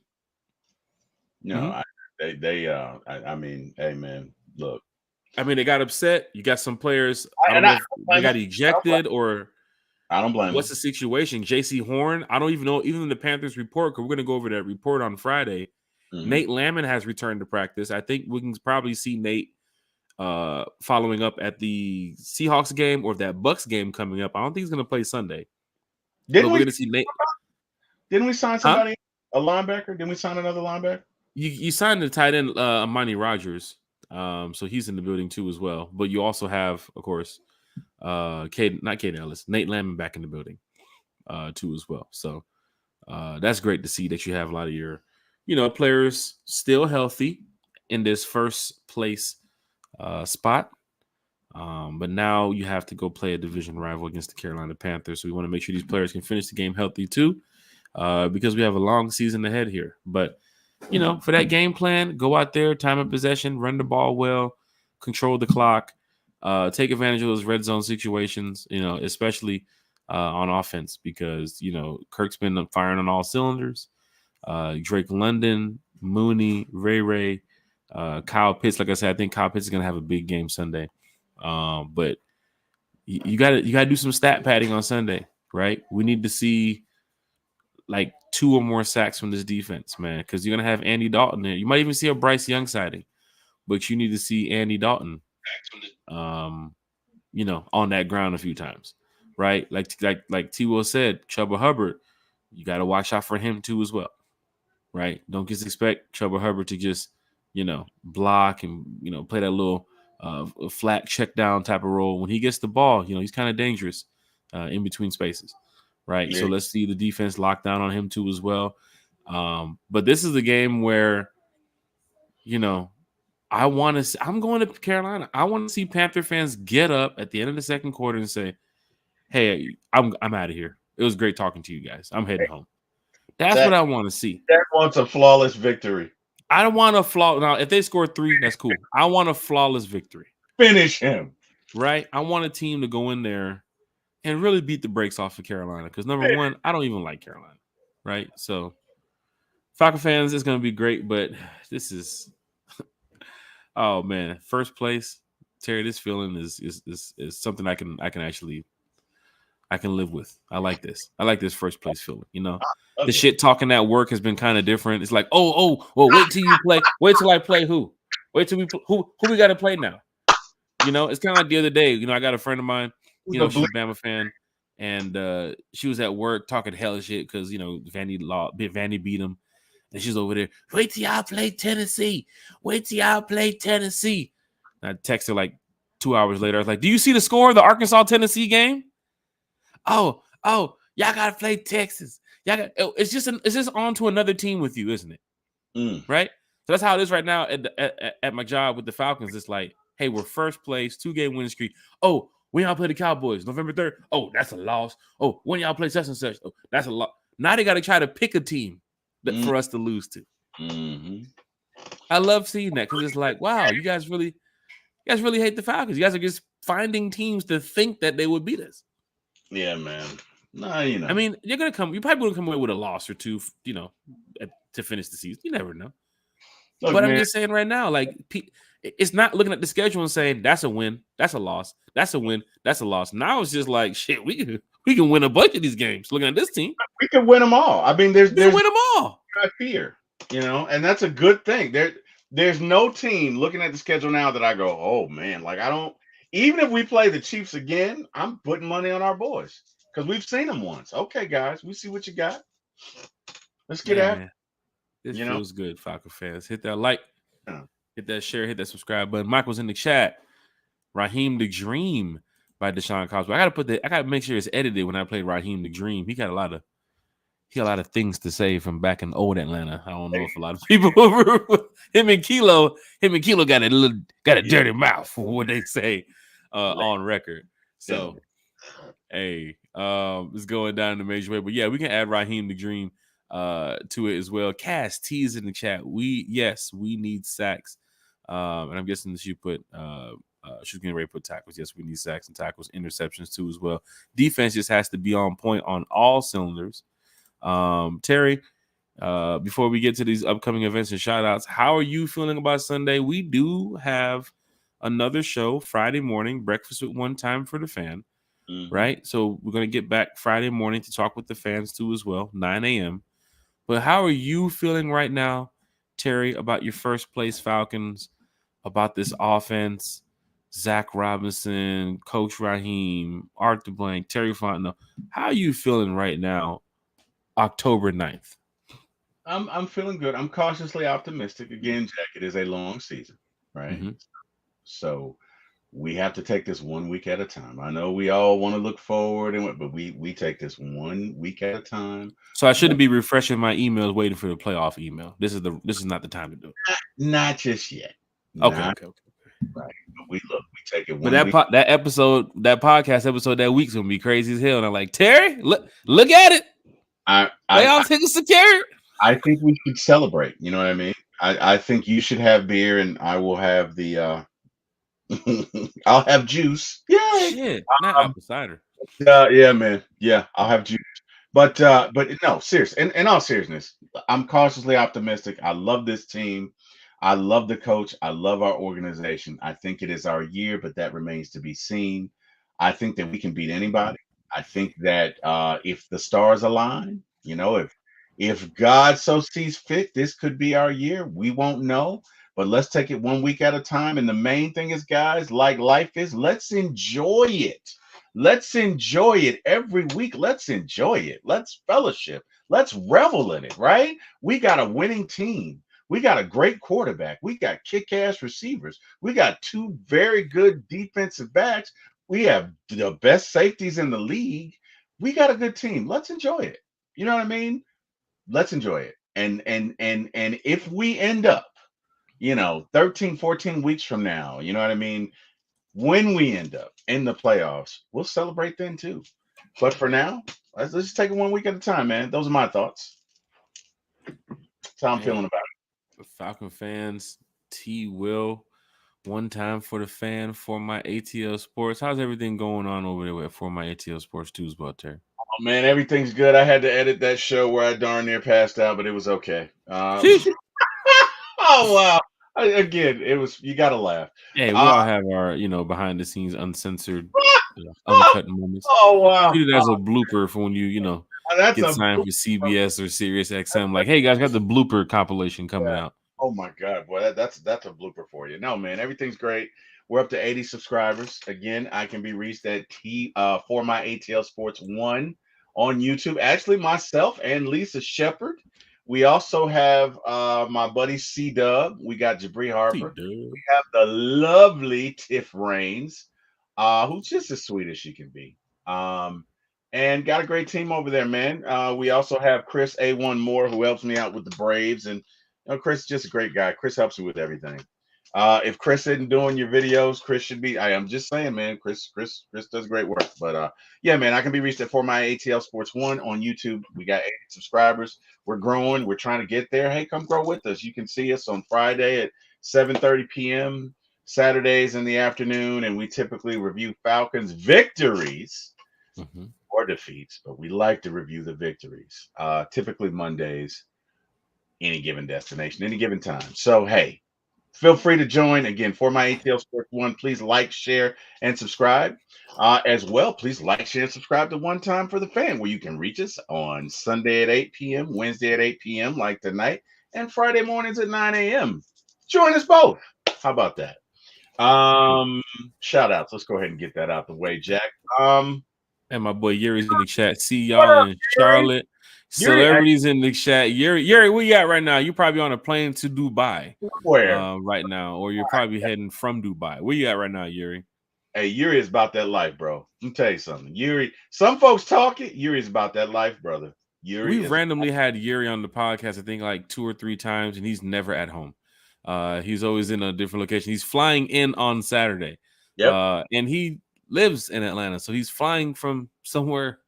mean, hey, man, look. I mean, they got upset. You got some players. I don't know if they got ejected or. I don't blame. What's the situation? J.C. Horn. I don't even know. Even in the Panthers report, because we're going to go over that report on Friday. Nate Lamon has returned to practice. I think we can probably see Nate following up at the Seahawks game or that Bucks game coming up. I don't think he's going to play Sunday. We're going to see Nate. Didn't we sign somebody? A linebacker? Didn't we sign another linebacker? You signed the tight end Amani Rogers. So he's in the building too as well. But you also have, of course, not Caden Ellis, Nate Lamon back in the building too as well. So that's great to see that you have a lot of your, players still healthy in this first place spot. But now you have to go play a division rival against the Carolina Panthers. So we want to make sure these players can finish the game healthy too. Because we have a long season ahead here. But, for that game plan, go out there, time of possession, run the ball well, control the clock, take advantage of those red zone situations, especially on offense because, Kirk's been firing on all cylinders. Drake London, Mooney, Ray, Kyle Pitts. Like I said, I think Kyle Pitts is going to have a big game Sunday. But you got to do some stat padding on Sunday, right? We need to see like 2 or more sacks from this defense, man, because you're going to have Andy Dalton there. You might even see a Bryce Young sighting, but you need to see Andy Dalton, on that ground a few times, right? Like T. Will said, Chuba Hubbard, you got to watch out for him too as well, right? Don't just expect Chuba Hubbard to just, block and, play that little flat check down type of role. When he gets the ball, he's kind of dangerous in between spaces. Right. Yeah. So let's see the defense lock down on him too as well. But this is the game where, I'm going to Carolina. I want to see Panther fans get up at the end of the second quarter and say, hey, I'm out of here. It was great talking to you guys. I'm heading home. That's what I want to see. That wants a flawless victory. I don't want a flaw. Now, if they score 3, that's cool. I want a flawless victory. Finish him. Right. I want a team to go in there and really beat the brakes off of Carolina. Because number one, I don't even like Carolina. Right. So Falcon fans, it's going to be great. But this is, oh man, first place, Terry. This feeling is something I can live with. I like this. I like this first place feeling. The shit talking at work has been kind of different. It's like, well, wait till you play. Wait till I play who? Wait till who we got to play now? You know, it's kind of like the other day. You know, I got a friend of mine. You know, she's a Bama fan, and she was at work talking hell shit because you know Vandy beat him, and she's over there. Wait till y'all play Tennessee. Wait till y'all play Tennessee. And I texted her like 2 hours later. I was like, "Do you see the score of the Arkansas-Tennessee game?" Oh, y'all gotta play Texas. It's just on to another team with you, isn't it? Right? So that's how it is right now at my job with the Falcons. It's like, hey, we're first place, 2-game winning streak. Oh, when y'all play the Cowboys, November 3rd. Oh, that's a loss. Oh, when y'all play such and such. Oh, that's a loss. Now they got to try to pick a team for us to lose to. Mm-hmm. I love seeing that because it's like, wow, you guys really hate the Falcons. You guys are just finding teams to think that they would beat us. Yeah, man. No, you know. I mean, you're probably gonna come away with a loss or two, you know, to finish the season. You never know. Look, but man, I'm just saying right now, like, it's not looking at the schedule and saying that's a win, that's a loss, that's a win, that's a loss. Now it's just like, shit, we can win a bunch of these games. Looking at this team, we can win them all. I mean, there's win them all. I fear, you know, and that's a good thing. There's no team looking at the schedule now that I go, oh man, like I don't. Even if we play the Chiefs again, I'm putting money on our boys because we've seen them once. Okay, guys, we see what you got. Let's get after. This feels good, Falcon fans. Hit that like, hit that share, hit that subscribe button. Michael's in the chat. Raheem the Dream by Deshaun Cosby. I gotta make sure it's edited when I play Raheem the Dream. He got a lot of things to say from back in old Atlanta. I don't know if a lot of people him and Kilo got a dirty mouth for what they say on record. So hey, it's going down in the major way. But yeah, we can add Raheem the Dream to it as well. Cass tease in the chat. We need sacks. And I'm guessing that she put she's getting ready to put tackles. Yes, we need sacks and tackles, interceptions too as well. Defense just has to be on point on all cylinders. Terry, before we get to these upcoming events and shout outs, how are you feeling about Sunday? We do have another show Friday morning, Breakfast with One Time for the Fan. Right? So we're going to get back Friday morning to talk with the fans too as well, 9 a.m. But how are you feeling right now, Terry, about your first place Falcons, about this offense, Zach Robinson, Coach Raheem, Arthur Blank, Terry Fontenot? How are you feeling right now, October 9th? I'm feeling good. I'm cautiously optimistic. Again, Jack, it is a long season, right? Mm-hmm. So we have to take this 1 week at a time. I know we all want to look forward, but we take this 1 week at a time. So I shouldn't be refreshing my emails waiting for the playoff email. This is not the time to do it. Not just yet. Okay. Right. But we take it 1 week. But that podcast episode that week's gonna be crazy as hell. And I'm like, Terry, look at it. Playoff tickets secured. I think we should celebrate. You know what I mean? I think you should have beer and I will have the I'll have juice. Yeah, shit, not apple cider. Yeah, man. Yeah, I'll have juice. But no, seriously. In all seriousness, I'm cautiously optimistic. I love this team. I love the coach. I love our organization. I think it is our year, but that remains to be seen. I think that we can beat anybody. I think that if the stars align, you know, if God so sees fit, this could be our year. We won't know. But let's take it 1 week at a time. And the main thing is, guys, like life is, let's enjoy it. Let's enjoy it every week. Let's enjoy it. Let's fellowship. Let's revel in it, right? We got a winning team. We got a great quarterback. We got kick-ass receivers. We got 2 very good defensive backs. We have the best safeties in the league. We got a good team. Let's enjoy it. You know what I mean? Let's enjoy it. And if we end up, 13, 14 weeks from now, you know what I mean? When we end up in the playoffs, we'll celebrate then too. But for now, let's just take it 1 week at a time, man. Those are my thoughts. That's how I'm feeling about it. Falcon fans, T. Will, One Time for the Fan, for my ATL Sports. How's everything going on over there for my ATL Sports too as well, Terry? Oh, man, everything's good. I had to edit that show where I darn near passed out, but it was okay. Oh, wow. Again, it was, you got to laugh. Hey, we all have our, behind the scenes uncensored, uncut moments. Oh, wow. Treat it as a blooper for when you, get signed for CBS or Sirius XM. Like, hey, guys, got the blooper compilation coming out. Oh, my God. Boy, that's a blooper for you. No, man, everything's great. We're up to 80 subscribers. Again, I can be reached at For My ATL Sports 1 on YouTube. Actually, myself and Lisa Shepard. We also have my buddy C Dub. We got Jabri Harper. We have the lovely Tiff Raines, who's just as sweet as she can be. And got a great team over there, man. We also have Chris A1 Moore, who helps me out with the Braves. And Chris is just a great guy. Chris helps me with everything. If Chris isn't doing your videos, Chris should be. I'm just saying, man. Chris does great work. But yeah, man, I can be reached at For My ATL Sports 1 on YouTube. We got 80 subscribers. We're growing. We're trying to get there. Hey, come grow with us. You can see us on Friday at 7:30 p.m. Saturdays in the afternoon, and we typically review Falcons victories or defeats, but we like to review the victories. Typically Mondays, any given destination, any given time. So hey, feel free to join. Again, For My ATL Sports 1. Please like, share, and subscribe. As well, please like, share, and subscribe to One Time for the Fan, where you can reach us on Sunday at 8 p.m., Wednesday at 8 p.m., like tonight, and Friday mornings at 9 a.m. Join us both. How about that? Shout outs. Let's go ahead and get that out the way, Jack. And my boy Yuri's in the chat. See y'all in Charlotte. Celebrities in the chat. Yuri, where you at right now? You're probably on a plane to Dubai. Where? Right now, or you're probably heading from Dubai. Where you at right now, Yuri? Hey, Yuri is about that life, bro. Let me tell you something. Yuri, some folks talk it. Yuri is about that life, brother. We've randomly had Yuri on the podcast, I think like 2 or 3 times, and he's never at home. He's always in a different location. He's flying in on Saturday. Yep. And he lives in Atlanta, so he's flying from somewhere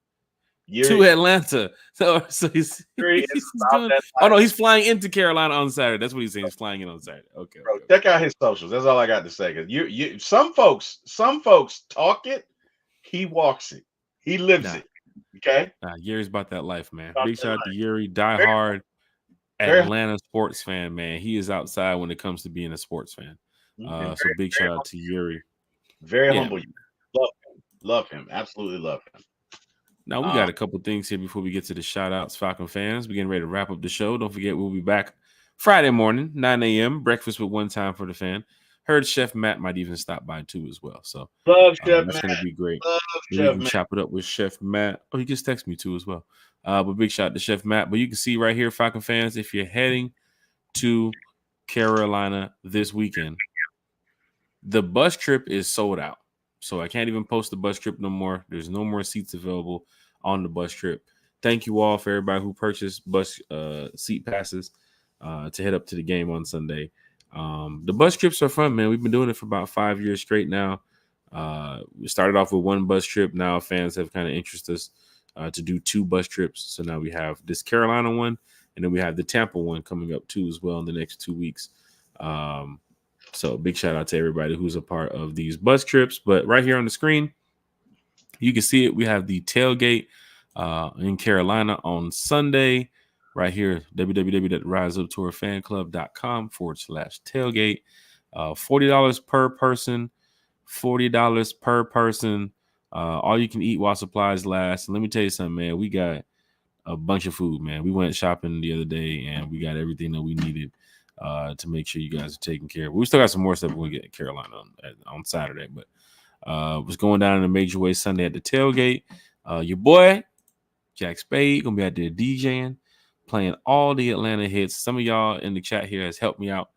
to Atlanta. So he's doing, oh no, he's flying into Carolina on Saturday. That's what he's saying. He's flying in on Saturday. Okay, bro, check out his socials. That's all I got to say. Cause you some folks talk it, he walks it, he lives it. Okay. Yuri's about that life, man. Big shout out to Yuri, diehard Atlanta sports fan, man. He is outside when it comes to being a sports fan. So big shout out to Yuri. Very humble. Love him. Absolutely love him. Now we got a couple things here before we get to the shout outs, Falcon fans. We're getting ready to wrap up the show. Don't forget, we'll be back Friday morning, 9 a.m. Breakfast with One Time for the Fan. Heard Chef Matt might even stop by too as well. So love Chef that's going to be great. We can chop it up with Chef Matt. Oh, he just texted me too as well. But big shout out to Chef Matt. But you can see right here, Falcon fans, if you're heading to Carolina this weekend, the bus trip is sold out. So I can't even post the bus trip no more. There's no more seats available on the bus trip. Thank you all for everybody who purchased bus seat passes to head up to the game on Sunday. The bus trips are fun, man. We've been doing it for about 5 years straight now. We started off with 1 bus trip. Now fans have kind of interested us to do 2 bus trips. So now we have this Carolina one, and then we have the Tampa one coming up too as well in the next 2 weeks. So big shout out to everybody who's a part of these bus trips. But right here on the screen, you can see it. We have the tailgate in Carolina on Sunday. Right here, www.riseuptourfanclub.com/tailgate. $40 per person. $40 per person. All you can eat while supplies last. And let me tell you something, man. We got a bunch of food, man. We went shopping the other day, and we got everything that we needed to make sure you guys are taken care of. We still got some more stuff we're going to get in Carolina on Saturday, but was going down in a major way Sunday at the tailgate. Your boy, Jack Spade, going to be out there DJing, playing all the Atlanta hits. Some of y'all in the chat here has helped me out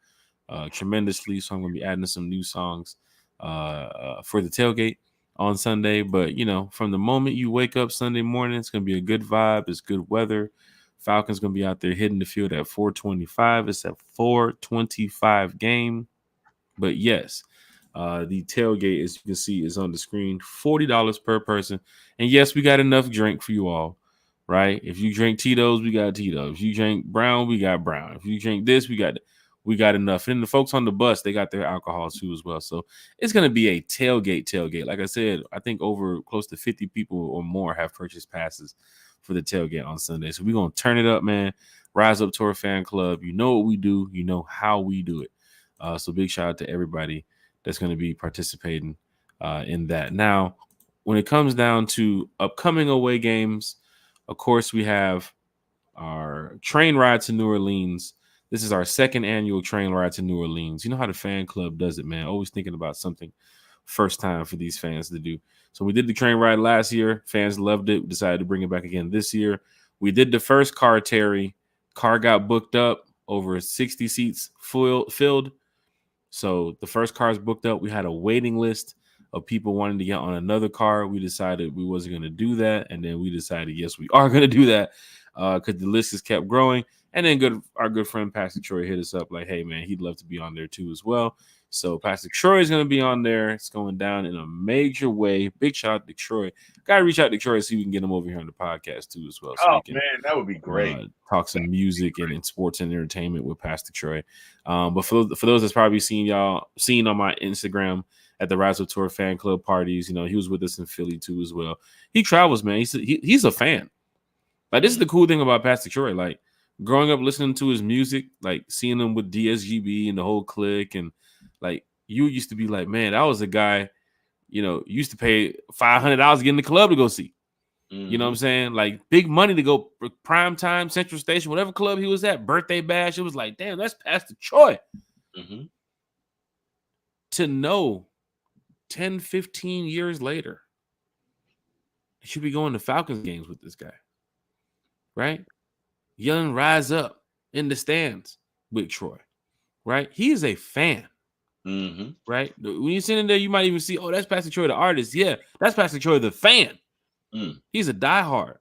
tremendously, so I'm going to be adding some new songs for the tailgate on Sunday. But, you know, from the moment you wake up Sunday morning, it's going to be a good vibe. It's good weather. Falcons going to be out there hitting the field at 4:25. It's a 4:25 game. But, yes, the tailgate, as you can see, is on the screen. $40 per person. And, yes, we got enough drink for you all, right? If you drink Tito's, we got Tito's. If you drink Brown, we got Brown. If you drink this, we got enough. And the folks on the bus, they got their alcohol too as well. So it's going to be a tailgate. Like I said, I think over close to 50 people or more have purchased passes for the tailgate on Sunday. So we're going to turn it up, man. Rise Up Tour Fan Club. You know what we do. You know how we do it. So big shout out to everybody that's going to be participating in that. Now, when it comes down to upcoming away games, of course, we have our train ride to New Orleans This is our second annual train ride to New Orleans. You know how the fan club does it, man. Always thinking about something first time for these fans to do. So we did the train ride last year. Fans loved it. We decided to bring it back again this year. We did the first car, Terry. Car got booked up, over 60 seats filled. So the first car is booked up. We had a waiting list of people wanting to get on another car. We decided we wasn't going to do that. And then we decided, yes, we are going to do that because the list has kept growing. And then our good friend Pastor Troy hit us up like, hey, man, he'd love to be on there too as well. So Pastor Troy is going to be on there. It's going down in a major way. Big shout out to Troy. Got to reach out to Troy and see if we can get him over here on the podcast too as well. So man, that would be great. Talk some music and sports and entertainment with Pastor Troy. But for those that's probably seen on my Instagram at the Rise of Tour fan club parties, he was with us in Philly too as well. He travels, man. He's a fan. Like, this is the cool thing about Pastor Troy. Like, growing up listening to his music, like seeing him with DSGB and the whole clique, and like, you used to be like, man, that was a guy, used to pay $500 to get in the club to go see. Mm-hmm. You know what I'm saying? Like, big money to go prime time, Central Station, whatever club he was at, birthday bash. It was like, damn, that's Pastor Troy. Mm-hmm. To know 10, 15 years later, you should be going to Falcons games with this guy, right? Young rise up in the stands with Troy, right? He is a fan, mm-hmm. right? When you're sitting there, you might even see, oh, that's Pastor Troy, the artist. Yeah, that's Pastor Troy, the fan. He's a diehard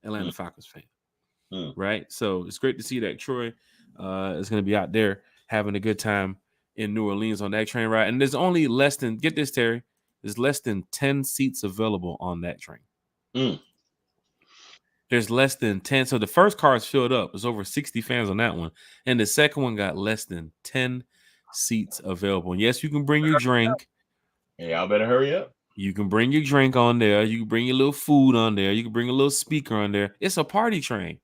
Atlanta Falcons fan, right? So it's great to see that Troy is going to be out there having a good time in New Orleans on that train ride. And there's only less than, get this, Terry, there's less than 10 seats available on that train. There's less than 10. So the first car is filled up. There's over 60 fans on that one. And the second one got less than 10 seats available. And yes, you can bring your drink. Hey, y'all better hurry up. You can bring your drink on there. You can bring your little food on there. You can bring a little speaker on there. It's a party train.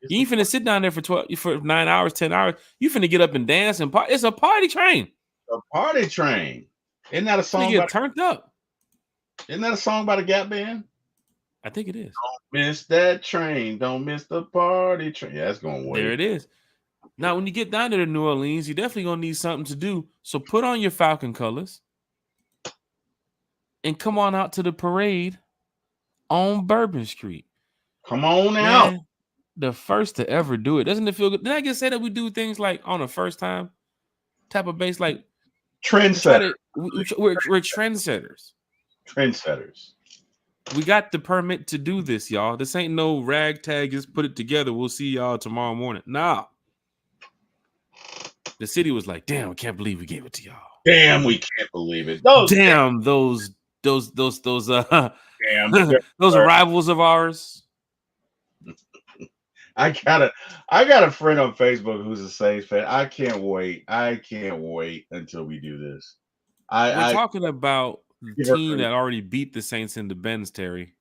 You ain't finna sit down there for 9 hours, 10 hours. You finna get up and dance and party. It's a party train. A party train. Isn't that a song? You get turned up. Isn't that a song by the Gap Band? I think it is. Don't miss that train. Don't miss the party train. Yeah, that's going way. There it is. Now, when you get down to New Orleans, you're definitely going to need something to do. So put on your Falcon colors and come on out to the parade on Bourbon Street. Come on out. Man, the first to ever do it. Doesn't it feel good? Did I just say that we do things like on the first time type of base, like trendsetters? We're trendsetters. Trendsetters. We got the permit to do this, y'all. This ain't no ragtag. Just put it together. We'll see y'all tomorrow morning. Nah. The city was like, damn, I can't believe we gave it to y'all. Damn, we can't believe it. Those rivals of ours. I got a friend on Facebook who's a Saints fan. I can't wait until we do this. We're talking about the team that already beat the Saints in the Benz, Terry.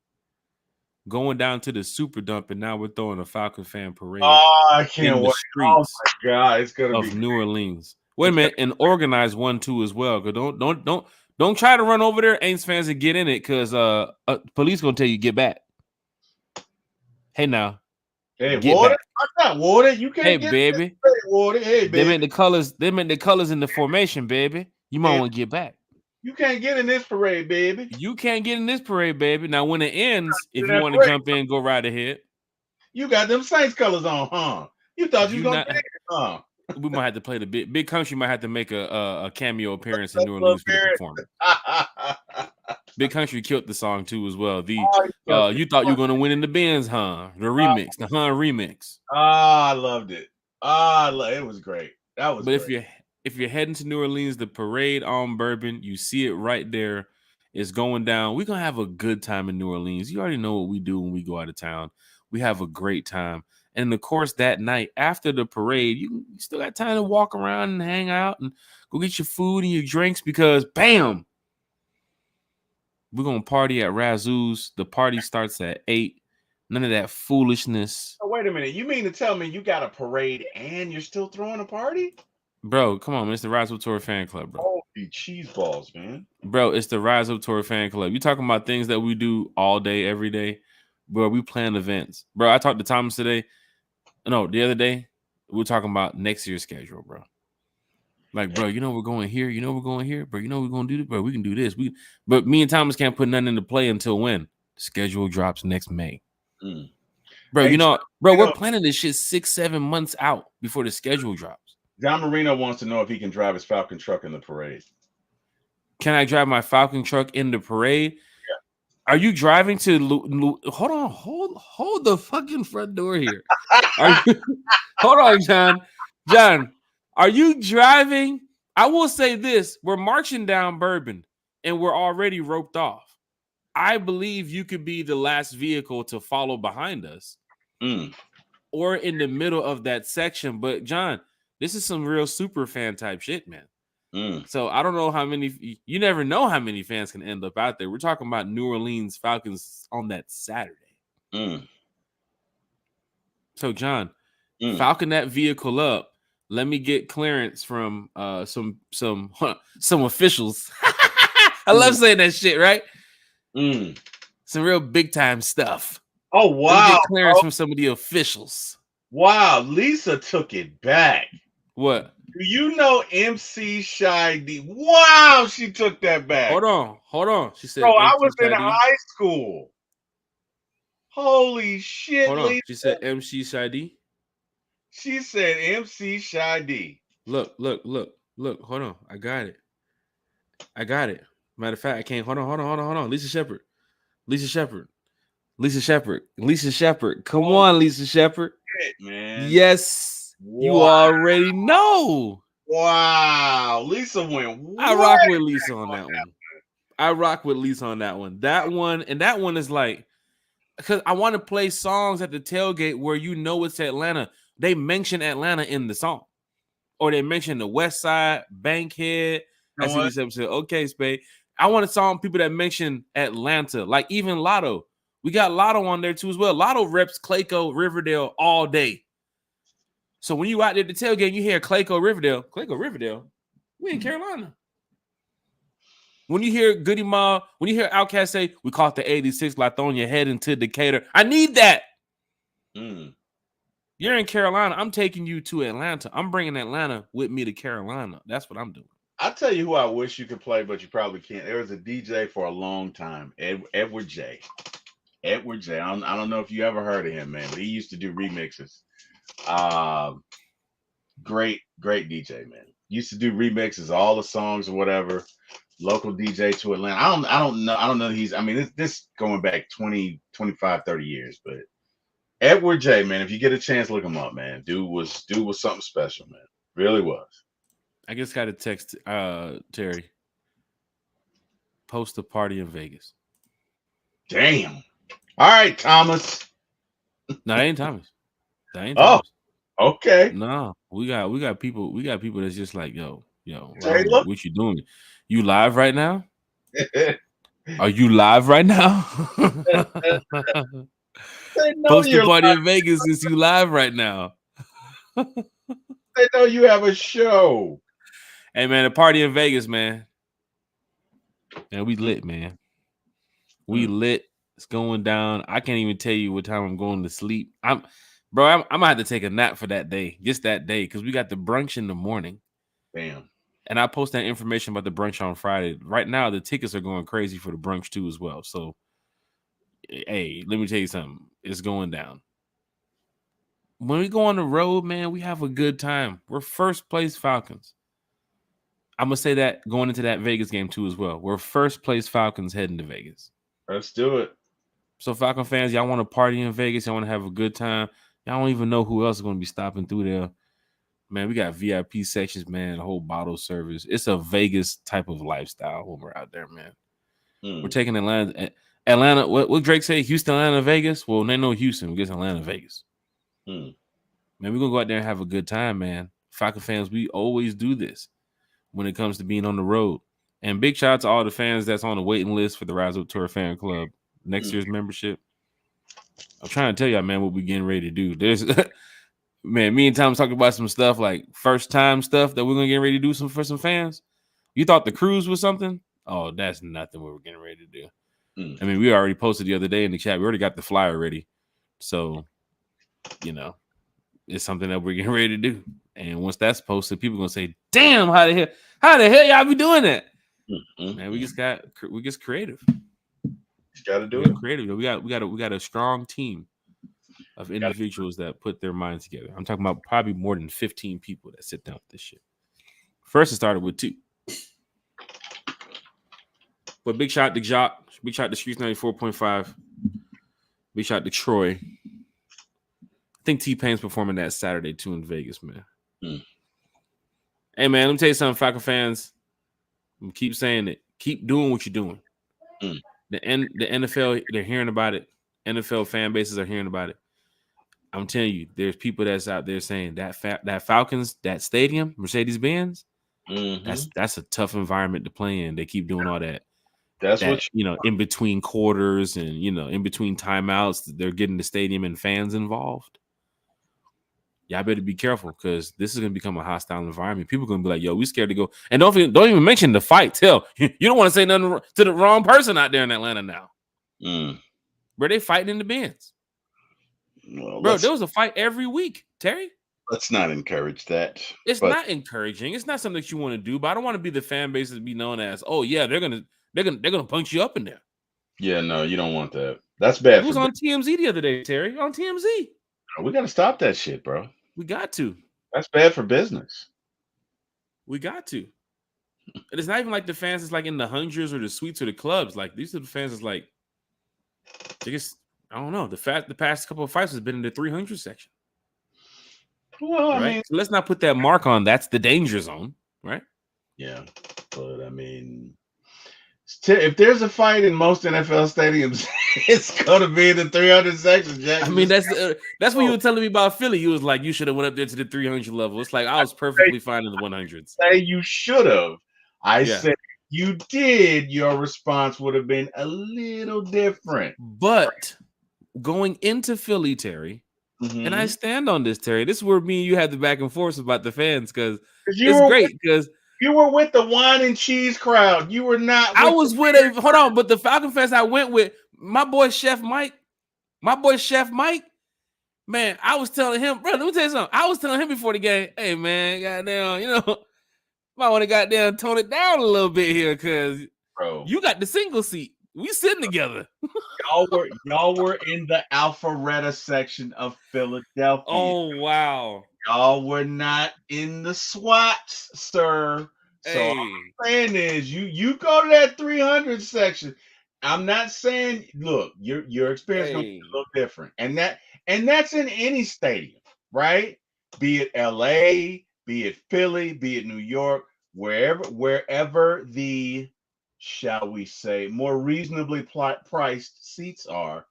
Going down to the Super Dump, and now we're throwing a Falcon fan parade. Oh, I can't wait! Oh my God, it's gonna be New Orleans. Wait a minute, and organize one too as well. Cause don't try to run over there, Aints fans, and get in it, because police gonna tell you get back. Hey now, hey water, I got water. You can't. Hey get baby, water. Hey baby. They meant the colors in the formation, baby. You might want to get back. You can't get in this parade, baby. You can't get in this parade, baby. Now, when it ends, if you want to jump in, go right ahead. You got them Saints colors on, huh? You thought you was going to get it, huh? We might have to play the big country might have to make a cameo appearance in New Orleans for the performance. Big Country killed the song too as well. You thought you were going to win in the Benz, huh? The remix, the remix. I loved it. It was great. That was. But great. If you're heading to New Orleans, the parade on Bourbon, you see it right there. It's going down. We're going to have a good time in New Orleans. You already know what we do when we go out of town. We have a great time. And of course, that night after the parade, you still got time to walk around and hang out and go get your food and your drinks, because bam, we're going to party at Razoo's. The party starts at 8. None of that foolishness. Oh, wait a minute. You mean to tell me you got a parade and you're still throwing a party? Bro, come on, man. It's the Rise Up Tour fan club, bro. Holy cheese balls, man. Bro, it's the Rise Up Tour fan club. You talking about things that we do all day, every day. Bro, we plan events. Bro, I talked to Thomas the other day. We're talking about next year's schedule, bro. Like, bro, we're going here. We're going here, bro. We're going to do this, bro. We can do this. But me and Thomas can't put nothing into play until when? The schedule drops next May. Bro, Hey, we're planning this shit 6-7 months out before the schedule drops. John Marino wants to know if he can drive his Falcon truck in the parade. Can I drive my Falcon truck in the parade? Yeah. Are you driving to hold on, hold the fucking front door here. Hold on, John. John, are you driving? I will say this: we're marching down Bourbon, and we're already roped off. I believe you could be the last vehicle to follow behind us, or in the middle of that section. But John, this is some real super fan type shit, man. So I don't know how many. You never know how many fans can end up out there. We're talking about New Orleans Falcons on that Saturday. So John, Falcon that vehicle up. Let me get clearance from some officials. I love saying that shit, right? Some real big time stuff. Oh wow! Get clearance from some of the officials. Wow, Lisa took it back. What? Do you know MC Shy D? Wow, she took that back. Hold on. She said, "Bro, I was in high school." Holy shit! Hold on. Lisa. She said MC Shy D. She said MC Shy D. Look. Hold on. I got it. Matter of fact, I can't. Hold on. Lisa Shepard. Come on, Lisa Shepard. Man. Yes. Wow. You already know. Wow. Lisa went. I rock with Lisa on that one. That one is like, because I want to play songs at the tailgate where it's Atlanta. They mention Atlanta in the song. Or they mention the West Side, Bankhead. I see this episode. Okay, Spade. I want a song people that mention Atlanta, like even Lotto. We got Lotto on there too as well. Lotto reps Clayco, Riverdale all day. So when you out there at the tailgate, you hear Clayco, Riverdale, we in Carolina. When you hear Goody Mob, when you hear Outkast say, we caught the 86 Lithonia head into Decatur. I need that. You're in Carolina. I'm taking you to Atlanta. I'm bringing Atlanta with me to Carolina. That's what I'm doing. I'll tell you who I wish you could play, but you probably can't. There was a DJ for a long time, Edward J. I don't know if you ever heard of him, man, but he used to do remixes. Great DJ, man. Used to do remixes, all the songs or whatever. Local DJ to Atlanta. I don't know. This going back 20, 25, 30 years, but Edward J, man, if you get a chance, look him up, man. Dude was something special, man. Really was. I just got a text, Terry. Post a party in Vegas. Damn. All right, Thomas. No, that ain't Thomas. Oh, okay. No, we got people that's just like, yo, Robert, what you doing? You live right now? Are you live right now? Post a party in Vegas since you live right now. They know you have a show. Hey man, a party in Vegas, man. And we lit, man. We lit. It's going down. I can't even tell you what time I'm going to sleep. I'm gonna have to take a nap for that day, just that day, because we got the brunch in the morning. Damn. And I post that information about the brunch on Friday. Right now, the tickets are going crazy for the brunch too as well. So, hey, let me tell you something. It's going down. When we go on the road, man, we have a good time. We're first place Falcons. I'm gonna say that going into that Vegas game too as well. We're first place Falcons heading to Vegas. Let's do it. So Falcon fans, y'all want to party in Vegas? Y'all want to have a good time? Y'all don't even know who else is going to be stopping through there. Man, we got VIP sections, man, the whole bottle service. It's a Vegas type of lifestyle when we're out there, man. We're taking Atlanta. What Drake say? Houston, Atlanta, Vegas? Well, they know Houston. We get Atlanta, Vegas. Man, we're going to go out there and have a good time, man. Falcon fans, we always do this when it comes to being on the road. And big shout out to all the fans that's on the waiting list for the Rise Up Tour fan club. Next year's membership. I'm trying to tell y'all, man, what we getting ready to do. There's man, me and Tom talking about some stuff like first time stuff that we're gonna get ready to do for some fans. You thought the cruise was something? Oh, that's nothing what we're getting ready to do. I mean, we already posted the other day in the chat. We already got the flyer ready. So, is something that we're getting ready to do. And once that's posted, people are gonna say, "Damn, how the hell y'all be doing that?" Man, we just creative. You got to do it. Creative. We got a strong team of individuals that put their minds together. I'm talking about probably more than 15 people that sit down with this shit. First, it started with 2. But big shout to Jock, big shout to Streets 94.5, big shout to Troy. I think T-Pain's performing that Saturday too in Vegas, man. Hey, man, let me tell you something, Falcon fans. I'm keep saying it. Keep doing what you're doing. The NFL, they're hearing about it. NFL fan bases are hearing about it. I'm telling you, there's people that's out there saying that Falcons, that stadium, Mercedes-Benz, that's a tough environment to play in. They keep doing all that. That's what in between quarters and in between timeouts, they're getting the stadium and fans involved. Y'all better be careful because this is gonna become a hostile environment. People are gonna be like, "Yo, we scared to go." And don't even mention the fight. You don't want to say nothing to the wrong person out there in Atlanta now. Bro, they fighting in the Benz. Well, bro, there was a fight every week, Terry. Let's not encourage that. It's not encouraging. It's not something that you want to do. But I don't want to be the fan base to be known as, "Oh yeah, they're gonna punch you up in there." Yeah, no, you don't want that. That's bad. It was on TMZ the other day, Terry. On TMZ. We got to stop that shit, bro. We got to. That's bad for business. We got to. And it's not even like the fans is like in the hundreds or the suites or the clubs. Like these are the fans is like, I guess, I don't know. The past couple of fights has been in the 300 section. Well, right? I mean, so let's not put that mark on. That's the danger zone, right? Yeah, but I mean, if there's a fight in most NFL stadiums, it's gonna be in the 300 section, Jack. I mean, that's what you were telling me about Philly. You was like, you should have went up there to the 300 level. It's like I was perfectly fine in the 100s. Say you should have. I said you did. Your response would have been a little different. But going into Philly, Terry, and I stand on this, Terry. This is where me and you had the back and forth about the fans because it's great because. You were with the wine and cheese crowd. You were not. I was with hold on, but the Falcon Fest I went with my boy Chef Mike. Man, I was telling him, bro, let me tell you something. I was telling him before the game, hey man, goddamn, might want to goddamn tone it down a little bit here, cause you got the single seat. We sitting together. y'all were in the Alpharetta section of Philadelphia. Oh wow. Y'all were not in the SWATs, sir. So all I'm saying is you go to that 300 section. I'm not saying, look, your experience gonna be a little different. And that's in any stadium, right? Be it LA, be it Philly, be it New York, wherever the, shall we say, more reasonably priced seats are,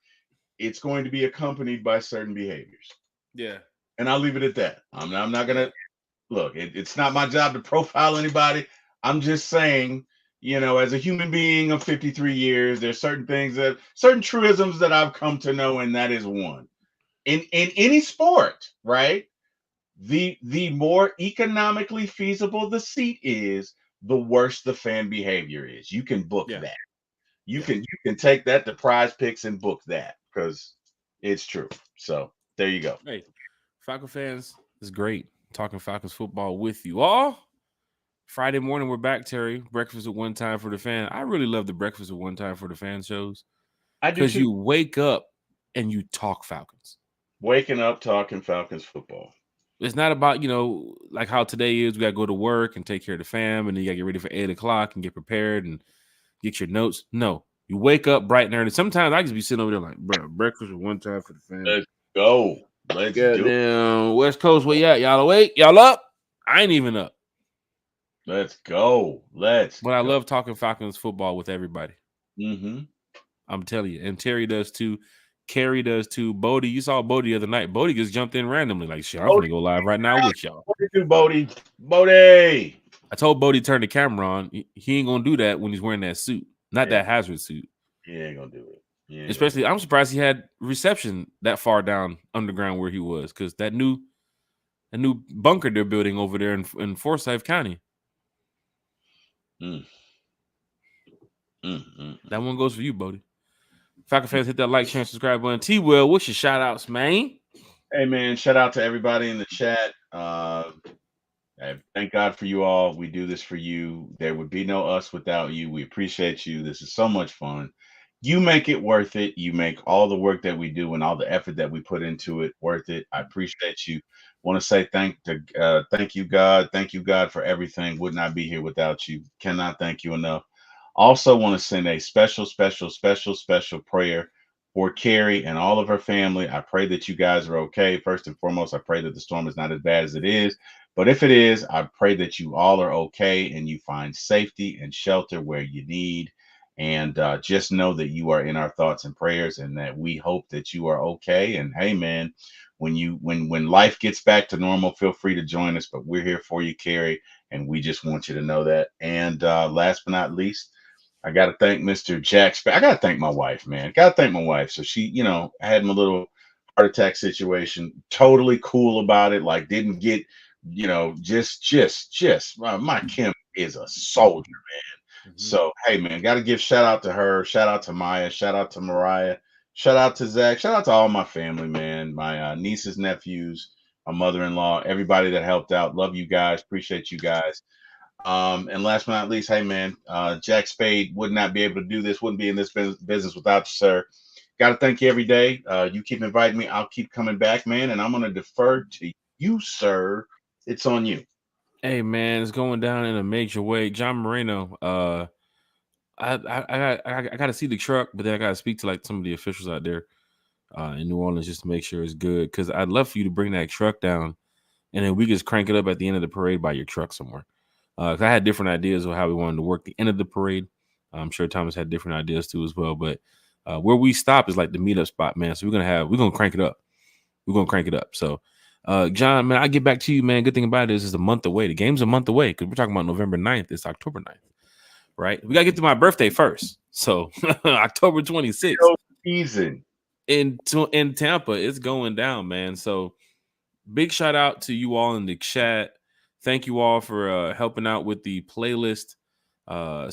it's going to be accompanied by certain behaviors. Yeah. And I'll leave it at that. I'm not gonna look. It's not my job to profile anybody. I'm just saying, as a human being of 53 years, there's certain truisms that I've come to know, and that is one. In any sport, right? The more economically feasible the seat is, the worse the fan behavior is. You can book that. You can take that to Prize Picks and book that because it's true. So there you go. Hey. Falcon fans, it's great talking Falcons football with you all. Friday morning, we're back, Terry. Breakfast at One Time for the Fan. I really love the Breakfast at One Time for the Fan shows. I do, because you wake up and you talk Falcons. Waking up, talking Falcons football. It's not about, like how today is. We got to go to work and take care of the fam, and then you got to get ready for 8 o'clock and get prepared and get your notes. No, you wake up bright and early. Sometimes I just be sitting over there like, bro, Breakfast at One Time for the Fan. Let's go. Let's do it. West Coast, where you at? Y'all awake? Y'all up? I ain't even up. Let's go. But I love talking Falcons football with everybody. Mm-hmm. I'm telling you. And Terry does too. Carrie does too. Bodie, you saw Bodie the other night. Bodie just jumped in randomly. Like, shit, I'm going to go live right now with y'all. What do you do, Bodie? Bodie! I told Bodie to turn the camera on. He ain't going to do that when he's wearing that suit. Not that hazard suit. He ain't going to do it. Especially, I'm surprised he had reception that far down underground where he was, because that new bunker they're building over there in Forsyth County. That one goes for you, Bodie. Falcon fans, hit that like, share, and subscribe button. T-Will, what's your shout outs, man? Hey man, shout out to everybody in the chat. Thank God for you all. We do this for you. There would be no us without you. We appreciate you. This is so much fun. You make it worth it. You make all the work that we do and all the effort that we put into it worth it. I appreciate you. Want to say thank you, God. Thank you, God, for everything. Would not be here without you. Cannot thank you enough. Also, want to send a special prayer for Carrie and all of her family. I pray that you guys are okay. First and foremost, I pray that the storm is not as bad as it is. But if it is, I pray that you all are okay and you find safety and shelter where you need. And just know that you are in our thoughts and prayers, and that we hope that you are okay. And hey, man, when life gets back to normal, feel free to join us. But we're here for you, Carrie, and we just want you to know that. And last but not least, I got to thank Mr. Jack. I got to thank my wife, man. Got to thank my wife. So she, had my little heart attack situation. Totally cool about it. Like, didn't get, my Kim is a soldier, man. Mhm. So, hey, man, got to give shout out to her. Shout out to Maya. Shout out to Mariah. Shout out to Zach. Shout out to all my family, man. My nieces, nephews, my mother-in-law, everybody that helped out. Love you guys. Appreciate you guys. And last but not least, hey man, Jack Spade would not be able to do this, wouldn't be in this business without you, sir. Got to thank you every day. You keep inviting me, I'll keep coming back, man. And I'm going to defer to you, sir. It's on you. Hey man, it's going down in a major way. John Moreno, I got to see the truck, but then I got to speak to like some of the officials out there in New Orleans just to make sure it's good. Because I'd love for you to bring that truck down, and then we just crank it up at the end of the parade by your truck somewhere. 'Cause I had different ideas of how we wanted to work the end of the parade. I'm sure Thomas had different ideas too as well. But where we stop is like the meetup spot, man. So we're gonna crank it up. We're gonna crank it up. So, John, man, I get back to you, man. Good thing about it is it's a month away. The game's a month away because we're talking about November 9th. It's October 9th, right? We gotta get to my birthday first. So October 26th Season in Tampa, it's going down, man. So big shout out to you all in the chat. Thank you all for helping out with the playlist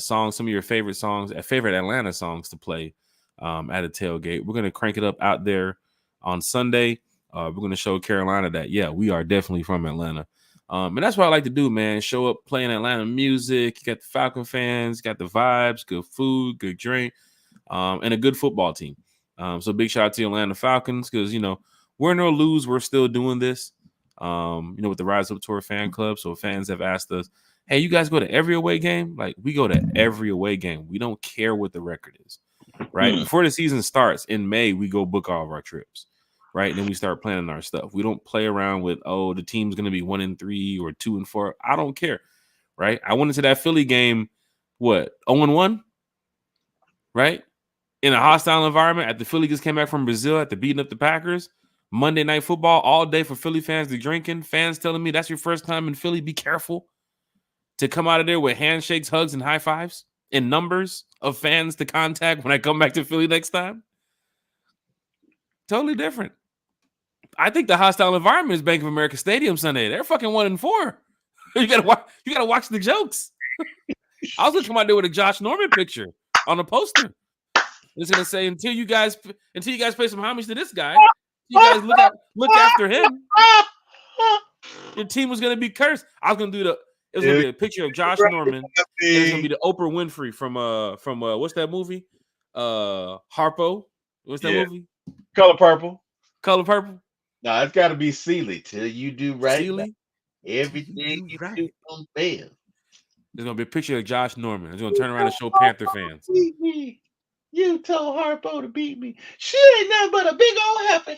songs, some of your favorite songs, favorite Atlanta songs to play at a tailgate. We're gonna crank it up out there on Sunday. We're gonna show Carolina that we are definitely from Atlanta. And that's what I like to do, man. Show up playing Atlanta music. You got the Falcon fans, got the vibes, good food, good drink, and a good football team. So big shout out to Atlanta Falcons because win or lose, we're still doing this. With the Rise Up Tour fan club. So fans have asked us, hey, you guys go to every away game? Like, we go to every away game. We don't care what the record is, right? Before the season starts in May, we go book all of our trips, right? And then we start planning our stuff. We don't play around with, the team's going to be 1-3 or 2-4. I don't care, right? I went into that Philly game, 0-1, right? In a hostile environment at the Philly just came back from Brazil after beating up the Packers. Monday Night Football all day for Philly fans to drinking. Fans telling me that's your first time in Philly. Be careful to come out of there with handshakes, hugs, and high fives and numbers of fans to contact when I come back to Philly next time. Totally different. I think the hostile environment is Bank of America Stadium Sunday. They're fucking 1-4. You gotta watch the jokes. I was gonna come out there with a Josh Norman picture on a poster. It's gonna say until you guys pay some homage to this guy. You guys look after him. Your team was gonna be cursed. I was gonna do it was gonna be a picture of Josh Norman. And it's gonna be the Oprah Winfrey from what's that movie? Harpo. What's that movie? Color Purple. Color Purple. No, it's got to be Sealy. Till you do right. Sealy. Everything you do on fail. There's gonna be a picture of Josh Norman. It's gonna turn around and show Panther fans. You told Harpo to beat me. She ain't nothing but a big old heifer.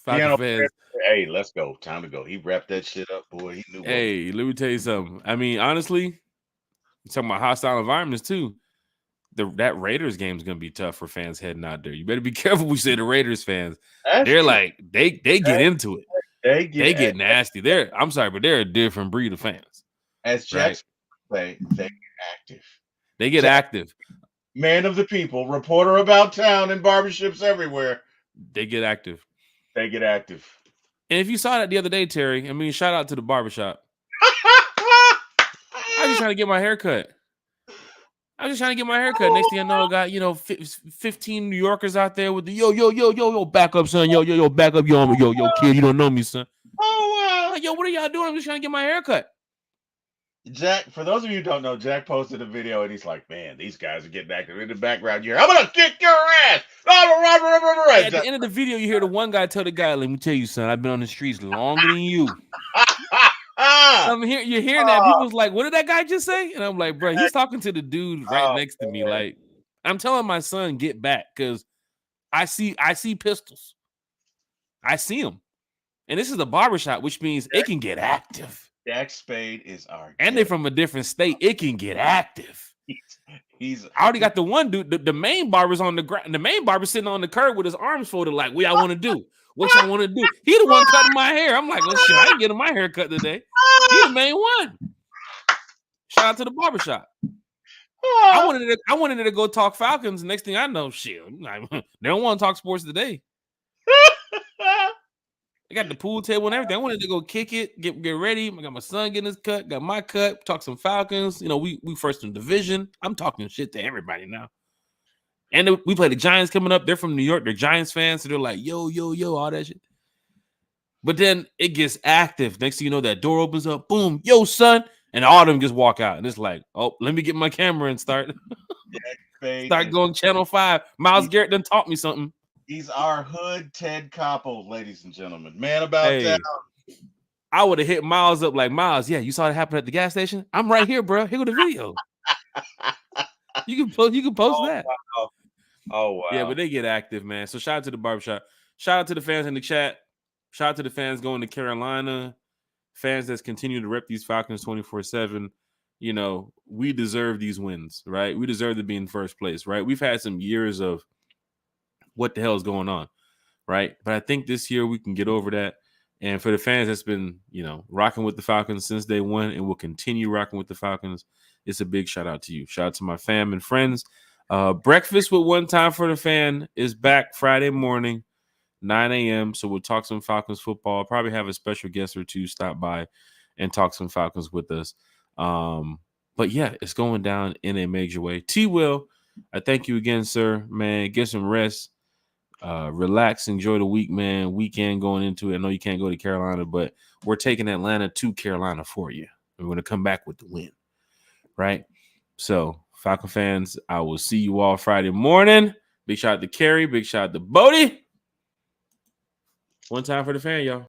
Falcon fans. Hey, let's go. Time to go. He wrapped that shit up, boy. He knew. Hey, let me tell you something. I mean, honestly, you're talking about hostile environments too. That Raiders game is gonna be tough for fans heading out there. You better be careful. We say the Raiders fans. They're like they get into it. They get nasty. I'm sorry, but they're a different breed of fans. As Jackson say, they get active. They get active. Man of the people, reporter about town and barbershops everywhere. They get active. They get active. And if you saw that the other day, Terry, I mean, shout out to the barbershop. I was just trying to get my hair cut. I was just trying to get my hair cut. Next thing I know, I got 15 New Yorkers out there with the yo, back up, son, yo, back up, yo, kid, you don't know me, son. Oh wow! Like, yo, what are y'all doing? I'm just trying to get my hair cut. Jack, for those of you who don't know, Jack posted a video and he's like, "Man, these guys are getting active in the background here. I'm gonna kick your ass!" At the end of the video, you hear the one guy tell the guy, "Let me tell you, son, I've been on the streets longer than you." You're hearing that. People's like, "What did that guy just say?" And I'm like, "Bro, he's talking to the dude right next to me." Like, I'm telling my son, "Get back," because I see pistols. I see them, and this is a barbershop, which means it can get active. Jack Spade is our and they're from a different state. It can get active. I already got the one dude. The main barber's on the ground. The main barber's sitting on the curb with his arms folded, like, "What y'all want to do? What y'all want to do?" He the one cutting my hair. I'm like, "Oh shit, I ain't getting my hair cut today." He the main one. Shout out to the barbershop. I wanted to go talk Falcons. Next thing I know, shit, they don't want to talk sports today. I got the pool table and everything. I wanted to go kick it, get ready. I got my son getting his cut, got my cut, talk some Falcons. We first in division. I'm talking shit to everybody now. And we play the Giants coming up. They're from New York. They're Giants fans. So they're like, yo, all that shit. But then it gets active. Next thing you know, that door opens up. Boom. Yo, son. And all of them just walk out. And it's like, oh, let me get my camera and start going Channel 5. Miles Garrett done taught me something. He's our hood Ted Koppel, ladies and gentlemen. Man about town. I would have hit Miles up like, "Miles, yeah, you saw it happen at the gas station? I'm right here, bro. Here go the video." You can post that. Wow. Oh, wow. Yeah, but they get active, man. So shout out to the barbershop. Shout out to the fans in the chat. Shout out to the fans going to Carolina. Fans that's continue to rep these Falcons 24/7. We deserve these wins, right? We deserve to be in first place, right? We've had some years of what the hell is going on, right? But I think this year we can get over that. And for the fans that's been, rocking with the Falcons since day one and will continue rocking with the Falcons, it's a big shout out to you. Shout out to my fam and friends. Breakfast with One Time for the Fan is back Friday morning, 9 a.m. So we'll talk some Falcons football. Probably have a special guest or two stop by and talk some Falcons with us. But yeah, it's going down in a major way. T-Will, I thank you again, sir. Man, get some rest. Relax, enjoy the week, man. Weekend going into it. I know you can't go to Carolina, but we're taking Atlanta to Carolina for you. We're going to come back with the win, right? So, Falcon fans, I will see you all Friday morning. Big shout out to Kerry. Big shout out to Bodie. One time for the fan, y'all.